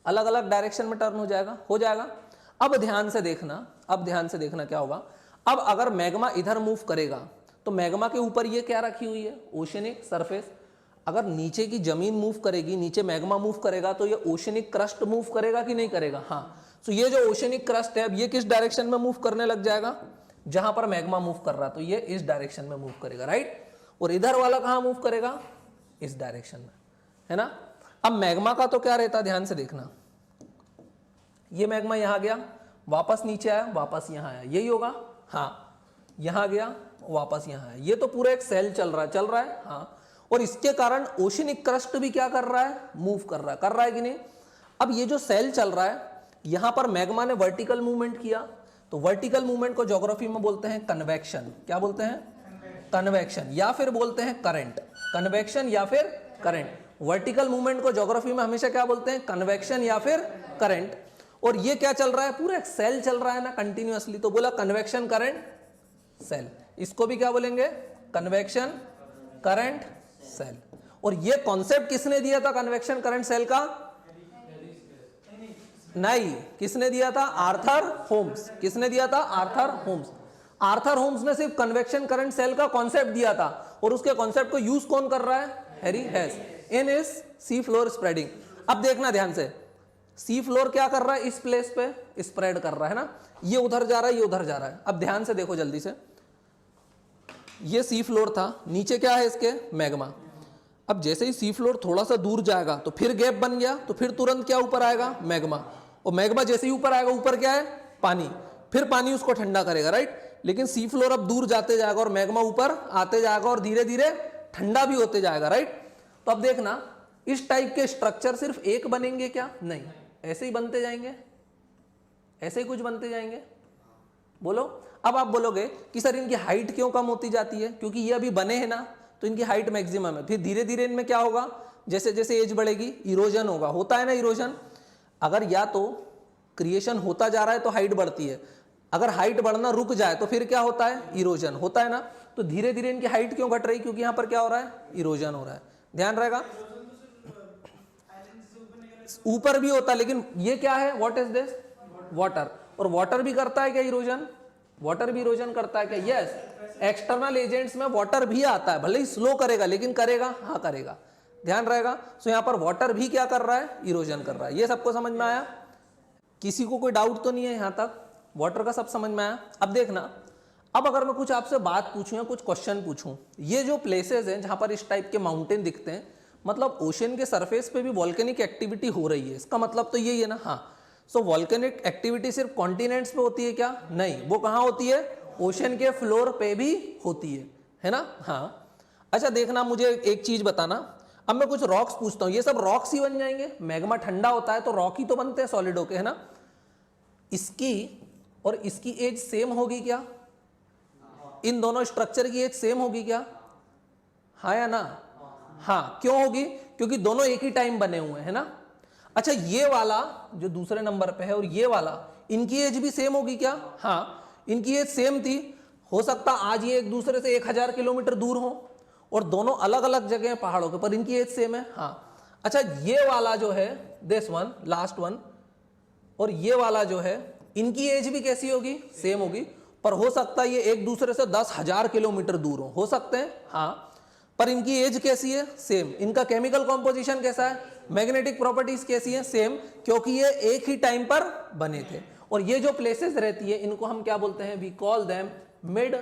अलग अलग डायरेक्शन में टर्न हो जाएगा। अब ध्यान से देखना, क्या होगा? अब अगर मैग्मा इधर मूव करेगा तो मैग्मा के ऊपर ये क्या रखी हुई है, ओशनिक सरफेस। अगर नीचे की जमीन मूव करेगी, नीचे मैग्मा मूव करेगा, तो ये ओशनिक क्रस्ट मूव करेगा कि नहीं करेगा? हाँ। तो ये जो ओशनिक क्रस्ट है अब ये किस डायरेक्शन में मूव करने लग जाएगा? जहां पर मैग्मा मूव कर रहा, तो ये इस डायरेक्शन में मूव करेगा, राइट। और इधर वाला कहां मूव करेगा? इस डायरेक्शन में, है ना। अब मैग्मा का तो क्या रहता, ध्यान से देखना, ये मैग्मा यहां गया, वापस नीचे आया, वापस यहां आया, यही होगा। हाँ, यहां गया, वापस यहां आया, ये तो पूरा एक सेल चल रहा है, हाँ। और इसके कारण ओशनिक क्रस्ट भी क्या कर रहा है? मूव कर रहा है कि नहीं। अब ये जो सेल चल रहा है, यहां पर मैग्मा ने वर्टिकल मूवमेंट किया, तो वर्टिकल मूवमेंट को ज्योग्राफी में बोलते हैं कन्वेक्शन। क्या बोलते हैं? कन्वेक्शन, या फिर बोलते हैं करंट। कन्वेक्शन या फिर करंट। वर्टिकल मूवमेंट को ज्योग्राफी में हमेशा क्या बोलते हैं? कन्वेक्शन या फिर करंट। और ये क्या चल रहा है? पूरा एक सेल चल रहा है ना कंटिन्यूअसली, तो बोला कन्वेक्शन करंट सेल। इसको भी क्या बोलेंगे? Convection current cell. और ये कॉन्सेप्ट किसने दिया था कन्वेक्शन करंट सेल का? नहीं, किसने दिया था? Arthur Holmes. किसने दिया था? Arthur Holmes. आर्थर होम्स ने सिर्फ कन्वेक्शन करंट सेल का कॉन्सेप्ट दिया था, और उसके कॉन्सेप्ट को यूज कौन कर रहा है? Harry हेस in is C floor spreading. अब देखना ध्यान से, सी फ्लोर क्या कर रहा है? इस प्लेस पे स्प्रेड कर रहा है ना, ये उधर जा रहा है, ये उधर जा रहा है। अब ध्यान से देखो जल्दी से, ये सी फ्लोर था, नीचे क्या है इसके? मैग्मा। अब जैसे ही सी फ्लोर थोड़ा सा दूर जाएगा तो फिर गैप बन गया, तो फिर तुरंत क्या ऊपर आएगा? मैग्मा। और मैग्मा जैसे ही ऊपर आएगा, ऊपर क्या है? पानी। फिर पानी उसको ठंडा करेगा, राइट। लेकिन सी फ्लोर अब दूर जाते जाएगा और मैग्मा ऊपर आते जाएगा और धीरे धीरे ठंडा भी होते जाएगा, राइट। तो अब देखना, इस टाइप के स्ट्रक्चर सिर्फ एक बनेंगे क्या? नहीं, ऐसे ही बनते जाएंगे, ऐसे ही कुछ बनते जाएंगे। बोलो। अब आप बोलोगे कि सर इनकी हाइट क्यों कम होती जाती है? क्योंकि ये अभी बने हैं ना, तो इनकी हाइट मैक्सिमम है। फिर धीरे धीरे इनमें क्या होगा? जैसे जैसे एज बढ़ेगी इरोजन होगा, होता है ना इरोजन। अगर या तो क्रिएशन होता जा रहा है तो हाइट बढ़ती है, अगर हाइट बढ़ना रुक जाए तो फिर क्या होता है? इरोजन होता है ना। तो धीरे धीरे इनकी हाइट क्यों घट रही? क्योंकि यहां पर क्या हो रहा है? इरोजन हो रहा है। ध्यान रहेगा, ऊपर भी होता है, लेकिन ये क्या है? What is this? वाटर। और वाटर भी करता है क्या इरोजन? वाटर भी इरोजन करता है क्या? यस। एक्सटर्नल एजेंट्स में वाटर भी आता है, भले ही स्लो करेगा लेकिन करेगा, हाँ करेगा। ध्यान रहेगा। सो यहां पर वाटर भी क्या कर रहा है? इरोजन कर रहा है। ये सबको समझ में आया? किसी को कोई डाउट तो नहीं है यहां तक? वाटर का सब समझ में आया? अब देखना, अब अगर मैं कुछ आपसे बात पूछूं या कुछ क्वेश्चन पूछूं, ये जो प्लेसेस हैं जहां पर इस टाइप के माउंटेन दिखते हैं, मतलब ओशन के सरफेस पे भी वॉल्केनिक एक्टिविटी हो रही है, इसका मतलब तो यही है ना। हाँ। सो वॉल्केनिक एक्टिविटी सिर्फ कॉन्टिनेंट्स पे होती है क्या? नहीं, वो कहां होती है? ओशन के फ्लोर पे भी होती है ना। हाँ। अच्छा देखना, मुझे एक चीज बताना, अब मैं कुछ रॉक्स पूछता हूं, ये सब रॉक्स ही बन जाएंगे? मैग्मा ठंडा होता है तो रॉक ही तो बनते हैं सॉलिड होके, है ना। इसकी और इसकी एज सेम होगी क्या? इन दोनों स्ट्रक्चर की एज सेम होगी क्या? हाँ या ना? हाँ। क्यों होगी? क्योंकि दोनों एक ही टाइम बने हुए हैं ना। अच्छा, ये वाला जो दूसरे नंबर पे है और ये वाला, इनकी एज भी सेम होगी क्या? हाँ, इनकी एज सेम थी। हो सकता आज ये एक दूसरे से 1000 किलोमीटर दूर हो और दोनों अलग अलग जगह हैं पहाड़ों के, पर इनकी एज सेम है। हाँ। अच्छा, ये वाला जो है, दिस वन, लास्ट वन, और ये वाला जो है, इनकी एज भी कैसी होगी? सेम होगी। पर हो सकता है ये एक दूसरे से 10,000 किलोमीटर दूर हो सकते हैं। हाँ। पर इनकी एज कैसी है? सेम। इनका केमिकल कॉम्पोजिशन कैसा है? मैग्नेटिक प्रॉपर्टीज कैसी है? सेम, क्योंकि ये एक ही टाइम पर बने थे। और ये जो प्लेसेस रहती है इनको हम क्या बोलते हैं? We call them mid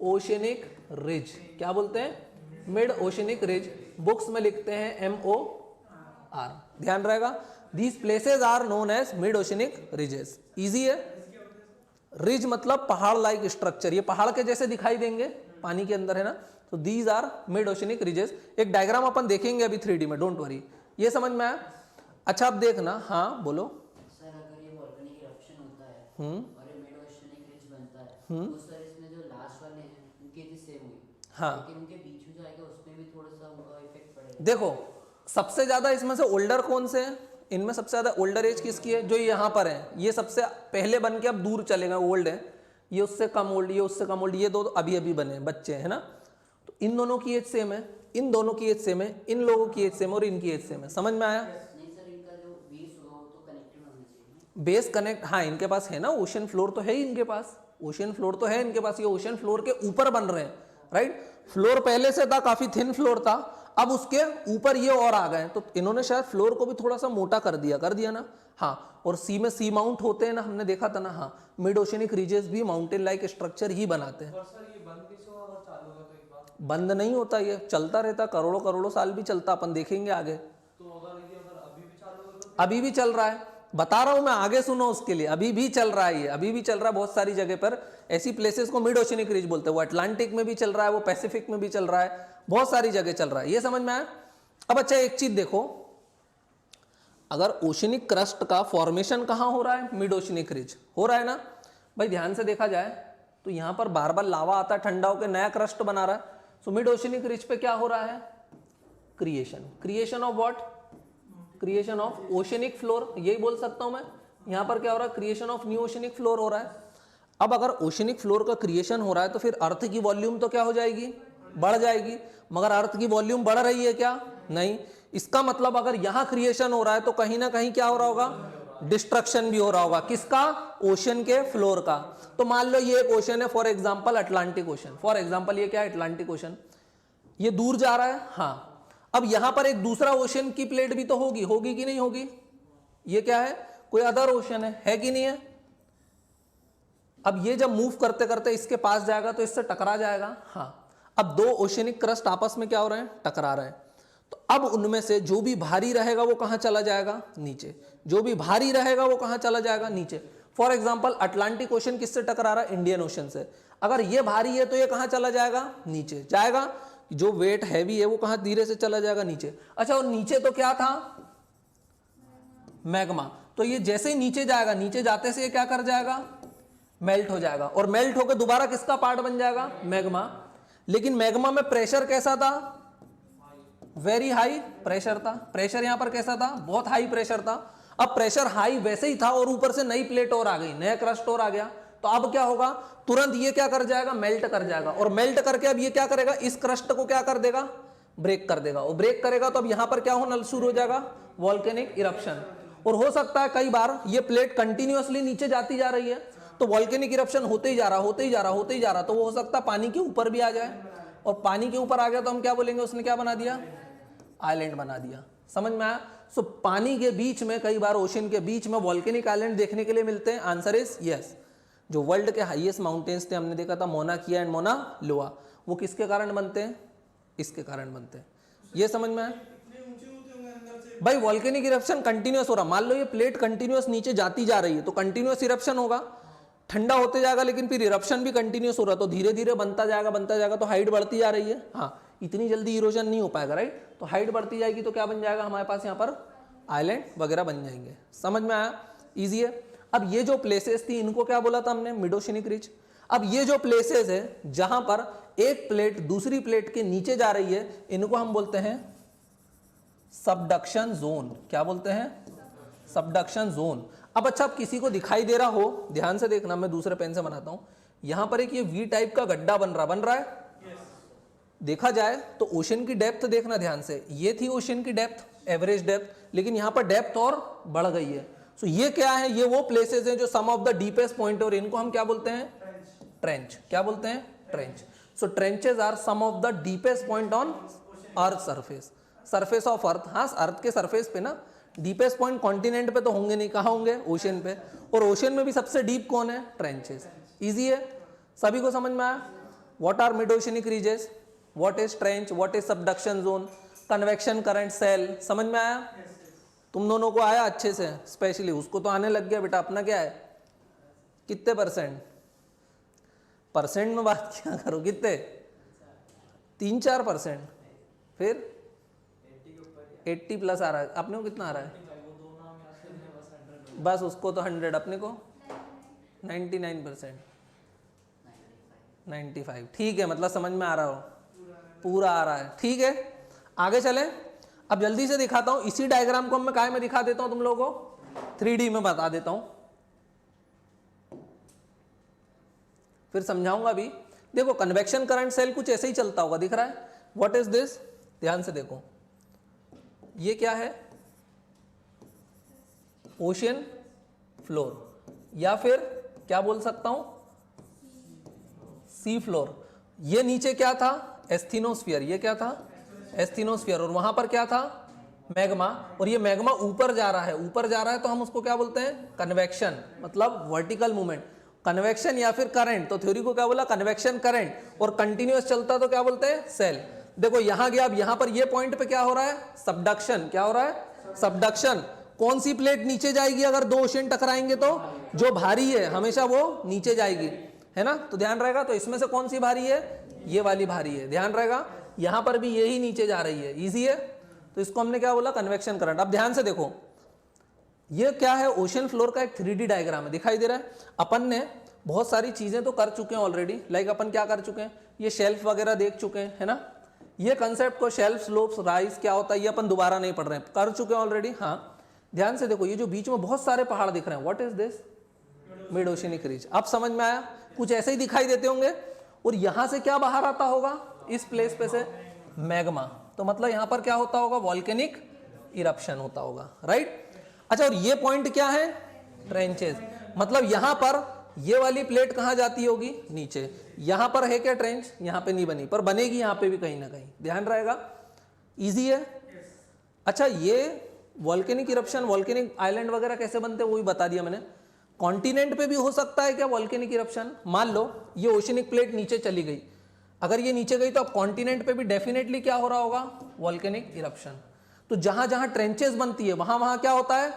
oceanic ridge. क्या बोलते हैं? Mid oceanic ridge. बुक्स में लिखते हैं MOR। ध्यान रहेगा, these places are known as mid oceanic ridges. Easy है। रिज मतलब पहाड़ लाइक स्ट्रक्चर, ये पहाड़ के जैसे दिखाई देंगे पानी के अंदर, है ना। तो these are mid oceanic ridges. एक डायग्राम अपन देखेंगे अभी 3D में, डोंट वरी। ये समझ में आया? अच्छा, अब देखना, हाँ बोलो। सर अगर ये वोल्केनिक इरप्शन होता है और ये मिड ओशनिक रिज बनता है, तो सर इसमें जो लास्ट वाले हैं उनकी एज सेम हुई, हाँ, लेकिन उनके बीच हो जाएगा, उसमें भी थोड़ा सा उनका इफेक्ट पड़ेगा। देखो सबसे ज्यादा इसमें से ओल्डर कौन से हैं? इनमें सबसे ज्यादा ओल्डर एज किसकी है? जो यहाँ पर है, ये सबसे पहले बन के अब दूर चले गए, ओल्ड है। ये उससे कम ओल्ड, ये उससे कम ओल्ड, ये दो अभी अभी बने बच्चे हैं ना। तो इन दोनों की एज सेम है, इन दोनों की एज सेम है, इन लोगों की एज सेम और इनकी एज सेम है। समझ में आया? नहीं सर, इनका जो बेस होगा वो तो कनेक्टेड होना चाहिए। बेस कनेक्ट, हाँ इनके पास है ना, ओशन फ्लोर तो है ही इनके पास, ओशियन फ्लोर तो है इनके पास, ये ओशियन फ्लोर के ऊपर बन रहे हैं, राइट। फ्लोर पहले से था, काफी थिन फ्लोर था, अब उसके ऊपर ये और आ गए, तो इन्होंने शायद फ्लोर को भी थोड़ा सा मोटा कर दिया ना। हाँ, और सी में सी माउंट होते हैं ना, हमने देखा था ना। हाँ, मिड ओशियनिक रीजेस भी माउंटेन लाइक स्ट्रक्चर ही बनाते हैं। बंद नहीं होता, ये चलता रहता, करोड़ों करोड़ों साल भी चलता, अपन देखेंगे आगे। अभी भी चल रहा है, बता रहा हूं मैं, आगे सुनो उसके लिए। अभी भी चल रहा है ये, अभी भी चल रहा है बहुत सारी जगह पर। ऐसी प्लेसेस को मिड ओशियनिक रीज बोलते हैं। वो अटलांटिक में भी चल रहा है, वो पैसिफिक में भी चल रहा है, बहुत सारी जगह चल रहा है। ये समझ में आया। अब अच्छा एक चीज देखो, अगर ओशियनिक क्रस्ट का फॉर्मेशन कहां हो रहा है, मिड ओशियनिक रिज हो रहा है ना भाई। ध्यान से देखा जाए तो यहां पर बार बार लावा आता है, ठंडा होकर नया क्रस्ट बना रहा है। सो मिड ओशियनिक रिज पे क्या हो रहा है, creation of what, creation of oceanic floor, यही बोल सकता हूं मैं। यहां पर क्या हो रहा है, creation of new oceanic floor हो रहा है। अब अगर ओशियनिक फ्लोर का क्रिएशन हो रहा है तो फिर अर्थ की वॉल्यूम तो क्या हो जाएगी, बढ़ जाएगी। मगर अर्थ की वॉल्यूम बढ़ रही है क्या, नहीं। इसका मतलब अगर यहां क्रिएशन हो रहा है तो कहीं ना कहीं क्या हो रहा होगा, डिस्ट्रक्शन भी हो रहा होगा। किसका, ओशन के फ्लोर का। तो मान लो ये एक ओशन है, for example Atlantic ocean, for example ये क्या है, अटलांटिक ओशन। ये दूर जा रहा है, हाँ। अब यहां पर एक दूसरा ओशन की प्लेट भी तो होगी कि नहीं होगी। ये क्या है, कोई अदर ओशन है कि नहीं है। अब ये जब मूव करते करते इसके पास जाएगा तो इससे टकरा जाएगा, हाँ। अब दो ओशियनिक क्रस्ट आपस में क्या हो रहे हैं, टकरा रहे हैं। तो अब उनमें से जो भी भारी रहेगा वो कहां चला जाएगा, नीचे। जो भी भारी रहेगा वो कहां चला जाएगा, नीचे। फॉर एग्जांपल अटलांटिक ओशन किससे टकरा रहा है, इंडियन ओशन से। अगर ये भारी है तो ये कहां चला जाएगा, नीचे जाएगा। जो वेट हैवी है वो कहां धीरे से चला जाएगा, नीचे। अच्छा, और नीचे तो क्या था, मैग्मा। तो ये जैसे ही नीचे जाएगा, नीचे जाते से ये क्या कर जाएगा, मेल्ट हो जाएगा। और मेल्ट होकर दोबारा किसका पार्ट बन जाएगा, मैग्मा। लेकिन मैग्मा में प्रेशर कैसा था, वेरी हाई प्रेशर था। प्रेशर यहां पर कैसा था, बहुत हाई प्रेशर था। अब प्रेशर हाई वैसे ही था और ऊपर से नई प्लेट और आ गई, नया क्रस्ट और आ गया। तो अब क्या होगा, तुरंत ये क्या कर जाएगा, मेल्ट कर जाएगा। और मेल्ट करके अब ये क्या करेगा, इस क्रस्ट को क्या कर देगा, ब्रेक कर देगा। और ब्रेक करेगा तो अब यहां पर क्या होना शुरू हो जाएगा, वॉल्केनिक इरप्शन। और हो सकता है कई बार ये प्लेट कंटिन्यूअसली नीचे जाती जा रही है, तो वॉल्केनिक इरप्शन होते ही जा रहा, तो वो हो सकता है पानी के ऊपर भी आ जाए। और पानी के ऊपर आ गया तो हम क्या बोलेंगे, उसने क्या बना दिया, आइलैंड बना दिया। समझ में आया। सो पानी के बीच में, कई बार ओशन के बीच में वॉल्केनिक आइलैंड देखने के लिए मिलते हैं। Answer is yes. जो वर्ल्ड के हाईएस्ट माउंटेन्स थे, हमने देखा था मोना किया एंड मोना लोआ, वो किसके कारण बनते हैं, इसके कारण बनते हैं। ये समझ में आया भाई। वॉल्केनिक इरप्शन कंटिन्यूअस हो रहा, मान लो ये प्लेट कंटिन्यूअस नीचे जाती जा रही है तो कंटिन्यूअस इरप्शन होगा, ठंडा होते जाएगा, लेकिन फिर इरप्शन भी कंटिन्यूअस हो रहा, तो धीरे धीरे बनता जाएगा, तो हाइट बढ़ती जा रही है। हाँ, इतनी जल्दी इरोजन नहीं हो पाएगा, राइट। तो हाइट बढ़ती जाएगी तो क्या बन जाएगा हमारे पास, यहाँ पर आइलैंड वगैरह बन जाएंगे। समझ में आया, इजी है। अब ये जो प्लेसेस थी इनको क्या बोला था हमने, मिड ओशियनिक रिज। अब ये जो प्लेसेस है जहां पर एक प्लेट दूसरी प्लेट के नीचे जा रही है, इनको हम बोलते हैं सबडक्शन जोन। क्या बोलते हैं, सबडक्शन जोन। अब अच्छा, अब किसी को दिखाई दे रहा हो, ध्यान से देखना, मैं दूसरे पेन से बनाता हूं। यहां पर एक ये वी टाइप का गड्ढा बन रहा है। देखा जाए तो ओशन की डेप्थ देखना ध्यान से, ये थी ओशन की डेप्थ, एवरेज डेप्थ, लेकिन यहां पर डेप्थ और बढ़ गई है। सो ये क्या है, ये वो प्लेसेस हैं जो सम ऑफ द डीपेस्ट पॉइंट, और इनको हम क्या बोलते हैं, ट्रेंच। क्या बोलते हैं, trench. So trenches are some of the deepest point on earth surface, surface of earth. हाँ, अर्थ के सरफेस पे ना, डीपेस्ट पॉइंट कॉन्टिनेंट पे तो होंगे नहीं, कहाँ होंगे, ओशन पे। और ओशन में भी सबसे डीप कौन है, ट्रेंचेस। इजी है, सभी को समझ में आया। What are mid oceanic ridges, what is trench, what is subduction zone, convection current cell, समझ में आया। तुम दोनों को आया अच्छे से, स्पेशली उसको तो आने लग गया बेटा। अपना क्या है, कितने परसेंट में बात क्या करो, कितने, 3-4%। फिर 80 प्लस आ रहा है, अपने को कितना आ रहा है, बस उसको तो 100, अपने को 99%, 95। ठीक है, मतलब समझ में आ रहा हो, पूरा आ रहा है। ठीक है, आगे चले। अब जल्दी से दिखाता हूं, इसी डायग्राम को मैं काय में दिखा देता हूं तुम लोगों को, 3D में बता देता हूं, फिर समझाऊंगा भी। देखो, कन्वेक्शन करंट सेल कुछ ऐसे ही चलता होगा, दिख रहा है। व्हाट इज दिस, ध्यान से देखो, ये क्या है, ओशियन फ्लोर, या फिर क्या बोल सकता हूं, सी फ्लोर, ये नीचे क्या था, एस्थीनोस्फीयर, ये क्या था, एस्थीनोस्फीयर, और वहां पर क्या था, मैग्मा, और ये मैग्मा ऊपर जा रहा है, ऊपर जा रहा है तो हम उसको क्या बोलते हैं, कन्वेक्शन, मतलब वर्टिकल मूवमेंट, कन्वेक्शन या फिर करंट। तो थ्योरी को क्या बोला, कन्वेक्शन करंट, और कंटिन्यूअस चलता तो क्या बोलते हैं, सेल। देखो यहां गया, अब यहां पर ये पॉइंट पे क्या हो रहा है, सबडक्शन, क्या हो रहा है, सबडक्शन। कौन सी प्लेट नीचे जाएगी अगर दो ओशन टकराएंगे, तो जो भारी है हमेशा वो नीचे जाएगी, है ना, तो ध्यान रहेगा। तो इसमें से कौन सी भारी है, ये वाली भारी है, ध्यान रहेगा। यहां पर भी यही नीचे जा रही है, इजी है, तो इसको हमने क्या बोला, कन्वेक्शन करंट। अब ध्यान से देखो, ये क्या है, ओशन फ्लोर का एक 3D डायग्राम है, दिखाई दे रहा है। अपन ने बहुत सारी चीजें तो कर चुके हैं ऑलरेडी, लाइक अपन क्या कर चुके हैं, ये शेल्फ वगैरह देख चुके हैं, है ना। ये कंसेप्ट को शेल्फ, स्लोप्स, राइज क्या होता है, ये अपन दोबारा नहीं पढ़ रहे हैं, कर चुके हैं ऑलरेडी। हाँ, ध्यान से देखो, ये जो बीच में बहुत सारे पहाड़ दिख रहे हैं, what is this, mid oceanic ridge. अब समझ में आया, कुछ ऐसे ही दिखाई देते होंगे, और यहां से क्या बाहर आता होगा, इस प्लेस पे से मैग्मा, तो मतलब यहां पर क्या होता होगा, वॉल्केनिक इरप्शन होता होगा, राइट। अच्छा, और ये पॉइंट क्या है, ट्रेंचेस, मतलब यहां पर ये वाली प्लेट कहां जाती होगी, नीचे। यहां पर है क्या ट्रेंच, यहां पे नहीं बनी, पर बनेगी यहां पे भी कहीं ना कहीं, ध्यान रहेगा, इजी है। अच्छा, ये वॉल्केनिक इरप्शन, वॉल्केनिक आइलैंड वगैरह कैसे बनते हैं वो भी बता दिया मैंने। कॉन्टिनेंट पे भी हो सकता है क्या वॉल्केनिक इरप्शन, मान लो ये ओशियनिक प्लेट नीचे चली गई, अगर ये नीचे गई तो अब कॉन्टिनेंट पे भी डेफिनेटली क्या हो रहा होगा, वॉल्केनिक इरप्शन। तो जहां जहां ट्रेंचेस बनती है वहां वहां क्या होता है,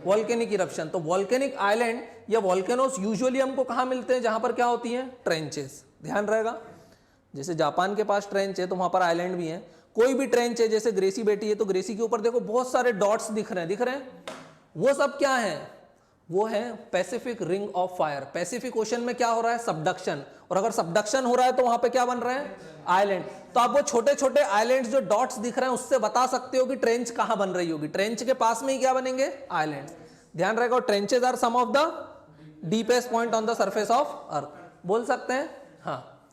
वॉल्केनिक इरप्शन। तो वॉल्केनिक आइलैंड या वॉल्केनोस यूजुअली हमको कहां मिलते हैं, जहां पर क्या होती हैं, ट्रेंचेस, ध्यान रहेगा। जैसे जापान के पास ट्रेंच है तो वहां पर आइलैंड भी है, कोई भी ट्रेंच है, जैसे ग्रेसी बेटी है तो ग्रेसी के ऊपर देखो बहुत सारे डॉट्स दिख रहे हैं, वो सब क्या है, वो है Pacific ring of fire. Pacific ocean में क्या हो रहा है, सबडक्शन, और अगर सबडक्शन हो रहा है तो वहां पे क्या बन रहे हैं, आइलैंड। तो आप वो छोटे छोटे आइलैंड्स जो डॉट्स दिख रहे हैं उससे बता सकते हो कि ट्रेंच कहां बन रही होगी, ट्रेंच के पास में ही क्या बनेंगे, आइलैंड्स, ध्यान रहेगा। Trenches are some of the deepest point on the surface of earth, बोल सकते हैं। हाँ,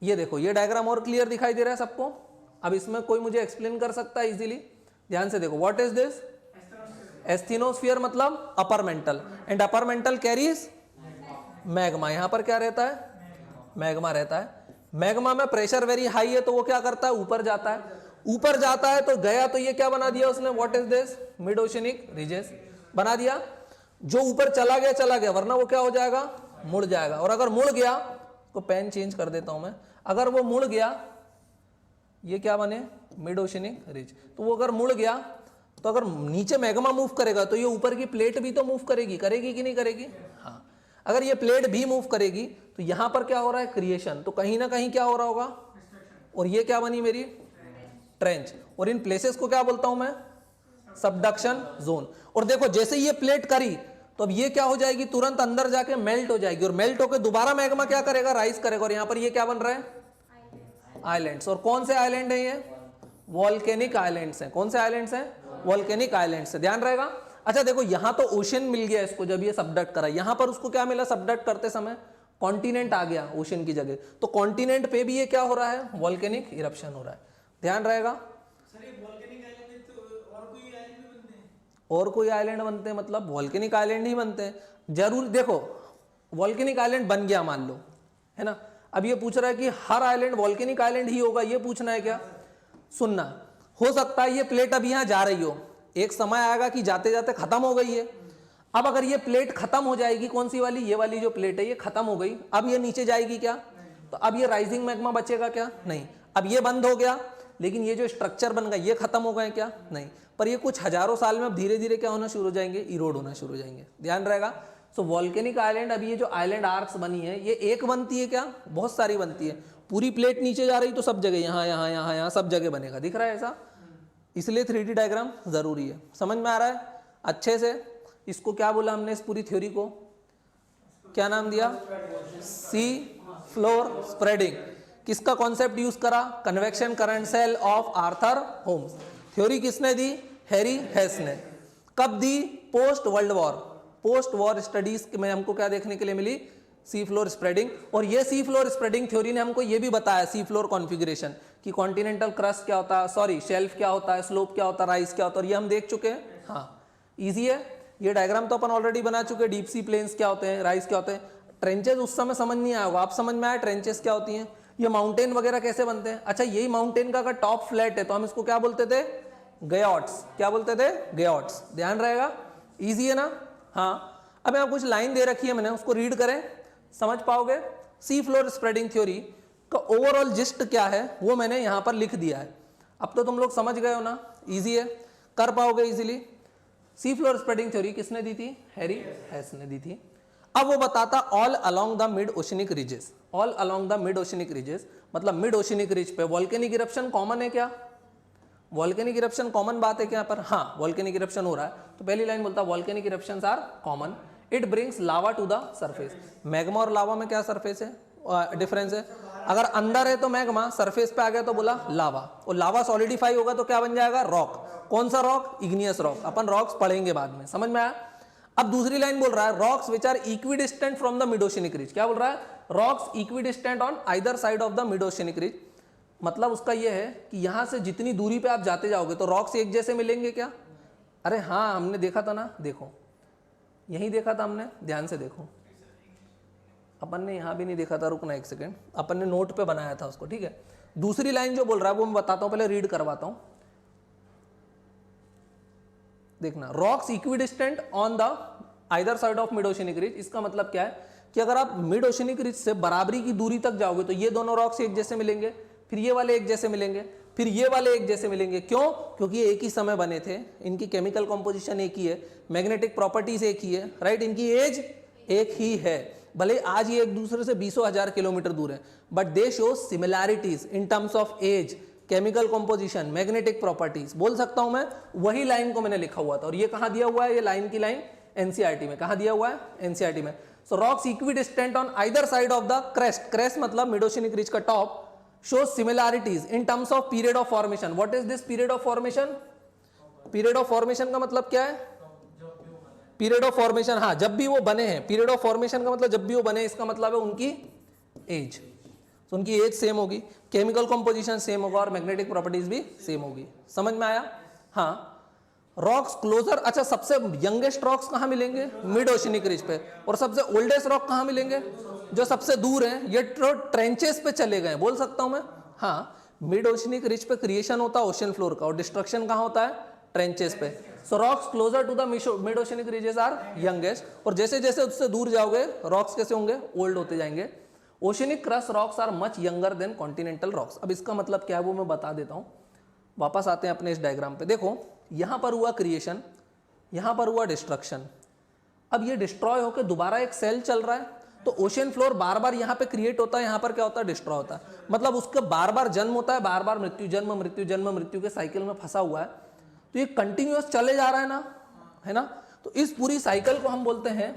ये देखो, ये डायग्राम और क्लियर दिखाई दे रहा है सबको। अब इसमें कोई मुझे एक्सप्लेन कर सकता है इजीली, ध्यान से देखो, व्हाट इज दिस, एस्थीनोस्फीयर मतलब upper mantle, and upper mantle carries magma. यहां पर क्या रहता है, मैग्मा रहता है। मैग्मा में प्रेशर वेरी हाई है तो वो क्या करता है, ऊपर जाता है, ऊपर जाता है तो गया, तो ये क्या बना दिया उसने, what is this, mid oceanic ridges बना दिया। जो ऊपर चला गया, वरना वो क्या हो जाएगा, मुड़ जाएगा। और अगर मुड़ गया तो पेन चेंज कर देता हूं मैं, अगर वो मुड़ गया, ये क्या बने, मिड ओशियनिक रिज। तो वो अगर मुड़ गया तो अगर नीचे मैग्मा मूव करेगा तो ये ऊपर की प्लेट भी तो मूव करेगी कि नहीं करेगी, हाँ। अगर ये प्लेट भी मूव करेगी तो यहां पर क्या हो रहा है, क्रिएशन, तो कहीं ना कहीं क्या हो रहा होगा, और ये क्या बनी मेरी, ट्रेंच। और इन प्लेसेस को क्या बोलता हूं मैं, सबडक्शन जोन। और देखो जैसे ये प्लेट करी तो अब ये क्या हो जाएगी, तुरंत अंदर जाके मेल्ट हो जाएगी, और मेल्ट होकर दोबारा मैग्मा क्या करेगा, राइज करेगा, और यहां पर ये क्या बन रहा है, आइलैंड्स। और कौन से आइलैंड है ये, वॉल्केनिक आइलैंड्स हैं। कौन से आइलैंड्स हैं, वॉल्केनिक आइलैंड्स है, ध्यान रहेगा। अच्छा देखो, यहां तो ओशन मिल गया इसको, जब ये सबडक्ट करा, यहां पर उसको क्या मिला, सबडक्ट करते समय कॉन्टिनेंट आ गया ओशन की जगह, तो कॉन्टिनेंट पे भी ये क्या हो रहा है, वॉल्केनिक इरप्शन हो रहा है, ध्यान रहेगा। और कोई आइलैंड बनते हैं, मतलब वॉल्केनिक आइलैंड ही बनते हैं जरूर। देखो वॉल्केनिक आइलैंड बन गया मान लो, है ना, अब ये पूछ रहा है कि हर आइलैंड वॉल्केनिक आइलैंड ही होगा, ये पूछना है क्या, सुनना। हो सकता है ये प्लेट अब यहां जा रही हो, एक समय आएगा कि जाते जाते खत्म हो गई है। अब अगर ये प्लेट खत्म हो जाएगी, कौन सी वाली, ये वाली जो प्लेट है ये खत्म हो गई, अब ये नीचे जाएगी क्या, तो अब ये राइजिंग मैग्मा बचेगा क्या, नहीं। अब ये बंद हो गया, लेकिन ये जो स्ट्रक्चर बन गया ये खत्म हो गए क्या, नहीं। पर ये कुछ हजारों साल में अब धीरे धीरे क्या होना शुरू हो जाएंगे, इरोड होना शुरू हो जाएंगे, ध्यान रहेगा। सो वॉल्केनिक आइलैंड, अभी ये जो आइलैंड आर्क्स बनी है ये एक बनती है क्या, बहुत सारी बनती है। पूरी प्लेट नीचे जा रही तो सब जगह, यहाँ यहाँ यहाँ यहाँ सब जगह बनेगा, दिख रहा है ऐसा, इसलिए 3D डायग्राम जरूरी है। समझ में आ रहा है अच्छे से। इसको क्या बोला हमने, इस पूरी थ्योरी को क्या नाम दिया, सी फ्लोर स्प्रेडिंग। किसका कॉन्सेप्ट यूज करा, convection current cell of Arthur Holmes. Theory किसने दी, हैरी हेस ने। कब दी, post world war, post war studies में हमको क्या देखने के लिए मिली, सी फ्लोर स्प्रेडिंग। और ये सी फ्लोर स्प्रेडिंग थ्योरी ने हमको ये भी बताया, सी फ्लोर कॉन्फ़िगरेशन, कि कॉन्टिनेंटल क्रस्ट क्या होता है, सॉरी शेल्फ क्या होता है, स्लोप क्या होता है, राइस क्या होता है, और ये हम देख चुके हैं। हाँ इजी है, ये डायग्राम तो अपन ऑलरेडी बना चुके हैं, डीप सी प्लेन्स क्या होते हैं, राइस क्या होते हैं। ट्रेंचेस उस समय समझ नहीं आया होगा, आप समझ में आया ट्रेंचेस क्या होती हैं, ये माउंटेन वगैरह कैसे बनते हैं। अच्छा यही माउंटेन का अगर टॉप फ्लैट है तो हम इसको क्या बोलते थे, गयोट्स, क्या बोलते थे, गयोट्स, ध्यान रहेगा, इजी है ना। हाँ अब यहाँ कुछ लाइन दे रखी है मैंने, उसको रीड करें समझ पाओगे। सी फ्लोर स्प्रेडिंग थ्योरी का ओवरऑल जिस्ट क्या है वो मैंने यहाँ पर लिख दिया है, अब तो तुम लोग समझ गए हो ना, इजी है, कर पाओगे इजीली। सी फ्लोर स्प्रेडिंग थ्योरी किसने दी थी, हैरी हेस ने दी थी। अब वो बताता all along the mid oceanic ridges, all along the mid oceanic ridges मतलब मिड ओशनिक रिज पे वॉल्केनिक इरप्शन कॉमन है क्या, वॉल्केनिक इरप्शन कॉमन बात है क्या यहाँ पर, हाँ वॉल्केनिक इरप्शन हो रहा है, तो पहली लाइन बोलता है volcanic eruptions are common, it brings lava to the surface. Magma और लावा में क्या सरफेस है, डिफरेंस है, अगर अंदर है तो मैग्मा, सरफेस पे आ गया तो बोला लावा, और लावा सॉलिडिफाई होगा तो क्या बन जाएगा, रॉक। कौन सा रॉक, इग्नियस रॉक, अपन रॉक्स पढ़ेंगे बाद में, समझ में आया। अब दूसरी लाइन बोल रहा है rocks which are equidistant from the mid oceanic ridge, क्या बोल रहा है, rocks equidistant on either side of the mid oceanic ridge, मतलब उसका यह है कि यहां से जितनी दूरी पे आप जाते जाओगे तो रॉक्स एक जैसे मिलेंगे क्या, अरे हाँ हमने देखा था ना, देखो यही देखा था हमने, ध्यान से देखो, अपन ने यहां भी नहीं देखा था, रुकना एक सेकेंड, अपन ने नोट पे बनाया था उसको, ठीक है। दूसरी लाइन जो बोल रहा है वो मैं बताता हूं, पहले रीड करवाता हूं, देखना, rocks equidistant on the either side of mid oceanic ridge, इसका मतलब क्या है कि अगर आप मिड ओशनिक रिज से बराबरी की दूरी तक जाओगे तो ये दोनों रॉक्स एक जैसे मिलेंगे, फिर ये वाले एक जैसे मिलेंगे, फिर ये वाले एक जैसे मिलेंगे, क्यों, क्योंकि ये एक ही समय बने थे, इनकी केमिकल कॉम्पोजिशन एक ही है, मैग्नेटिक प्रॉपर्टीज एक ही है, राइट, इनकी एज एक ही है, भले आज ये एक दूसरे से 20,000 किलोमीटर दूर है, but they show similarities in terms of age, chemical composition, magnetic properties, बोल सकता हूं मैं, वही लाइन को मैंने लिखा हुआ था, और ये कहां दिया हुआ है, ये लाइन की लाइन एनसीईआरटी में, कहां दिया हुआ है, एनसीईआरटी में। So rocks equidistant on either side of the crest, crest मतलब मिड ओशनिक रिज का top, shows similarities in terms of period of formation. What is this period of formation? Period of formation का मतलब क्या है, period of formation, हाँ जब भी वो बने हैं, पीरियड ऑफ फॉर्मेशन का मतलब जब भी वो बने, इसका मतलब है उनकी एज, तो उनकी एज सेम होगी, केमिकल कॉम्पोजिशन सेम होगा और मैग्नेटिक प्रॉपर्टीज भी सेम होगी, समझ में आया। हाँ रॉक्स क्लोजर, अच्छा सबसे यंगेस्ट रॉक्स कहाँ मिलेंगे, मिड ओशनिक रिज पे, और सबसे ओल्डेस्ट रॉक कहाँ मिलेंगे, जो सबसे दूर हैं, ये ट्रेंचेस पे चले गए, बोल सकता हूं मैं, हाँ मिड ओशनिक रिज पे क्रिएशन होता है ओशन फ्लोर का, और डिस्ट्रक्शन कहाँ होता है, ट्रेंचेस पे। So rocks closer to the mid oceanic ridges are youngest, और जैसे जैसे उससे दूर जाओगे रॉक्स कैसे होंगे, ओल्ड होते जाएंगे। Oceanic crust rocks are much younger than continental rocks. अब इसका मतलब क्या है वो मैं बता देता हूँ, वापस आते हैं अपने इस डायग्राम पे, देखो यहां पर हुआ क्रिएशन, यहां पर हुआ डिस्ट्रक्शन, अब ये डिस्ट्रॉय होकर दोबारा एक सेल चल रहा है, तो ओशन फ्लोर बार बार यहाँ पे क्रिएट होता है, यहाँ पर क्या होता है, डिस्ट्रॉय होता है, मतलब उसका बार बार जन्म होता है, बार बार मृत्यु, जन्म मृत्यु, जन्म मृत्यु के साइकिल में फंसा हुआ है, तो ये कंटिन्यूअस चले जा रहा है ना, है ना। तो इस पूरी साइकिल को हम बोलते हैं,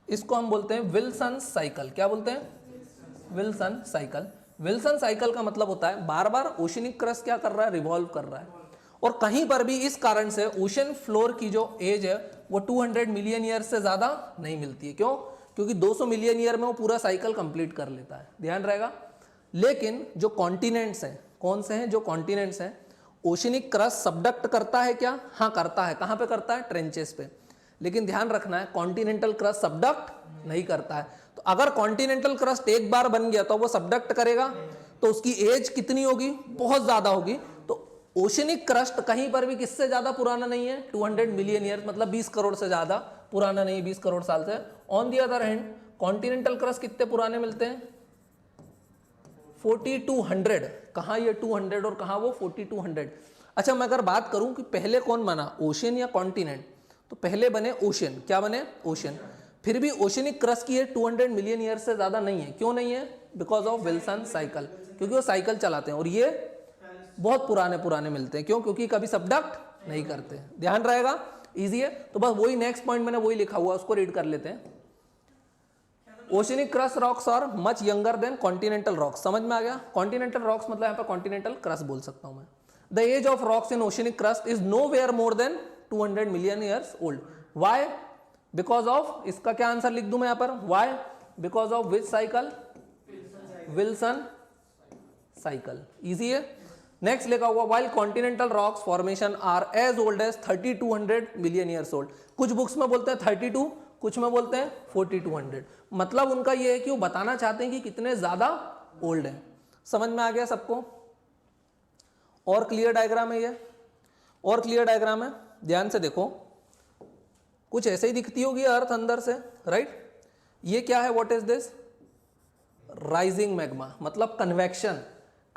इसको हम बोलते हैं विल्सन साइकिल, क्या बोलते हैं, विल्सन साइकिल। विल्सन साइकिल का मतलब होता है बार बार ओशनिक क्रस्ट क्या कर रहा है, रिवॉल्व कर रहा है, और कहीं पर भी इस कारण से ओशन फ्लोर की जो एज है वो 200 मिलियन ईयर से ज्यादा नहीं मिलती है, क्यों, क्योंकि 200 मिलियन ईयर में वो पूरा साइकिल कंप्लीट कर लेता है, ध्यान रहेगा। लेकिन जो कॉन्टिनेंट्स हैं, कौन से हैं, जो कॉन्टिनेंट्स हैं, ओशनिक क्रस्ट सबडक्ट करता है क्या, हाँ करता है, कहां पे करता है, ट्रेंचेस पे, लेकिन ध्यान रखना है कॉन्टिनेंटल क्रस्ट सबडक्ट नहीं करता है। तो अगर कॉन्टिनेंटल क्रस्ट एक बार बन गया तो वो सबडक्ट करेगा, तो उसकी एज कितनी होगी, बहुत ज्यादा होगी। तो ओशनिक क्रस्ट कहीं पर भी किससे ज्यादा पुराना नहीं है, 200 मिलियन ईयर, मतलब 20 करोड़ से ज्यादा पुराना नहीं, 20 करोड़ साल से। On the other hand continental crust कितने पुराने मिलते हैं, 4200, कहाँ ये 200 और कहाँ वो 4200। अच्छा मैं अगर बात करूं कि पहले कौन बना, ओशन या कॉन्टिनेंट, तो पहले बने ओशन, क्या बने, ओशन। फिर भी ओशनिक क्रस्ट की 200 मिलियन ईयर से ज्यादा नहीं है, क्यों नहीं है, बिकॉज ऑफ विल्सन साइकिल, क्योंकि वो साइकिल चलाते हैं, और ये बहुत पुराने पुराने मिलते हैं, क्यों, क्योंकि कभी सबडक्ट नहीं करते, ध्यान रहेगा, इजी है। तो बस वही नेक्स्ट पॉइंट मैंने वही लिखा हुआ, उसको रीड कर लेते हैं। Oceanic crust rocks are much younger than continental rocks, समझ में आ गया। कॉन्टिनेंटल रॉक्स मतलब यहाँ पर कॉन्टिनेंटल क्रस्ट बोल सकता हूं मैं। The age of rocks in oceanic crust is nowhere more than 200 million years old. Why, because of, इसका क्या आंसर लिख दूं मैं यहाँ पर, why, because of which cycle, Wilson cycle, easy है। नेक्स्ट लिखा हुआ, while continental rocks formation are age old age 3200 million years old. कुछ बुक्स में बोलते हैं 32, कुछ में बोलते हैं 4200। मतलब उनका ये है कि वो बताना चाहते हैं कि कितने ज्यादा ओल्ड है। समझ में आ गया सबको? और क्लियर डायग्राम है ये, और क्लियर डायग्राम है, ध्यान से देखो। कुछ ऐसे ही दिखती होगी अर्थ अंदर से, राइट। ये क्या है, what is this? Rising magma, मतलब कन्वेक्शन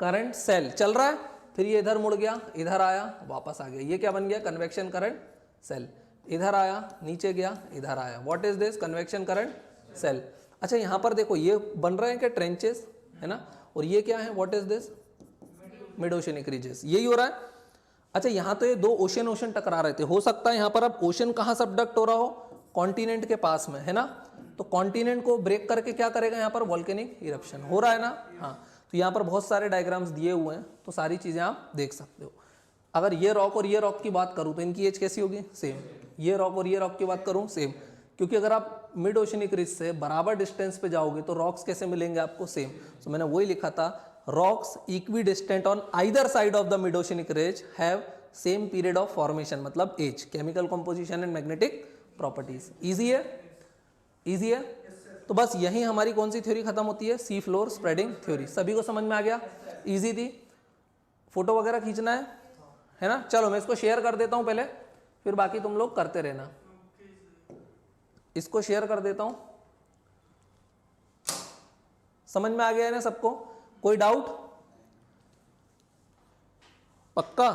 करंट सेल चल रहा है, फिर ये इधर मुड़ गया, इधर आया, वापस आ गया, ये क्या बन गया? Convection current cell. इधर आया, नीचे गया, इधर आया, what is this? Convection current cell. अच्छा यहां पर देखो ये बन रहे हैं क्या? ट्रेंचेस, है ना। और ये क्या है, what is this? Mid oceanic ridges, यही हो रहा है। अच्छा यहां तो ये दो ओशन टकरा रहे थे, हो सकता है यहां पर अब ओशन कहां सबडक्ट हो रहा हो? कॉन्टिनेंट के पास में, है ना। तो कॉन्टिनेंट को ब्रेक करके क्या करेगा? यहाँ पर वॉल्केनिक इरप्शन हो रहा है ना। हाँ, तो यहाँ पर बहुत सारे डायग्राम्स दिए हुए हैं, तो सारी चीजें आप देख सकते हो। अगर ये रॉक और ये रॉक की बात करूँ तो इनकी एज कैसी होगी? सेम। ये रॉक और ये रॉक की बात करूँ, सेम। क्योंकि अगर आप मिड ओशनिक रिज से बराबर डिस्टेंस पे जाओगे तो रॉक्स कैसे मिलेंगे आपको? सेम। तो मैंने वही लिखा था, rocks equidistant on either side of the mid oceanic ridge have same period of formation, मतलब age, chemical composition and magnetic properties. Easy है, इजी है। तो बस यही हमारी कौन सी थ्योरी खत्म होती है? सी फ्लोर स्प्रेडिंग थ्योरी। सभी को समझ में आ गया? इजी थी। फोटो वगैरह खींचना है ना। चलो मैं इसको शेयर कर देता हूं पहले, फिर बाकी तुम लोग करते रहना। इसको शेयर कर देता हूं। समझ में आ गया है ना सबको? कोई डाउट? पक्का?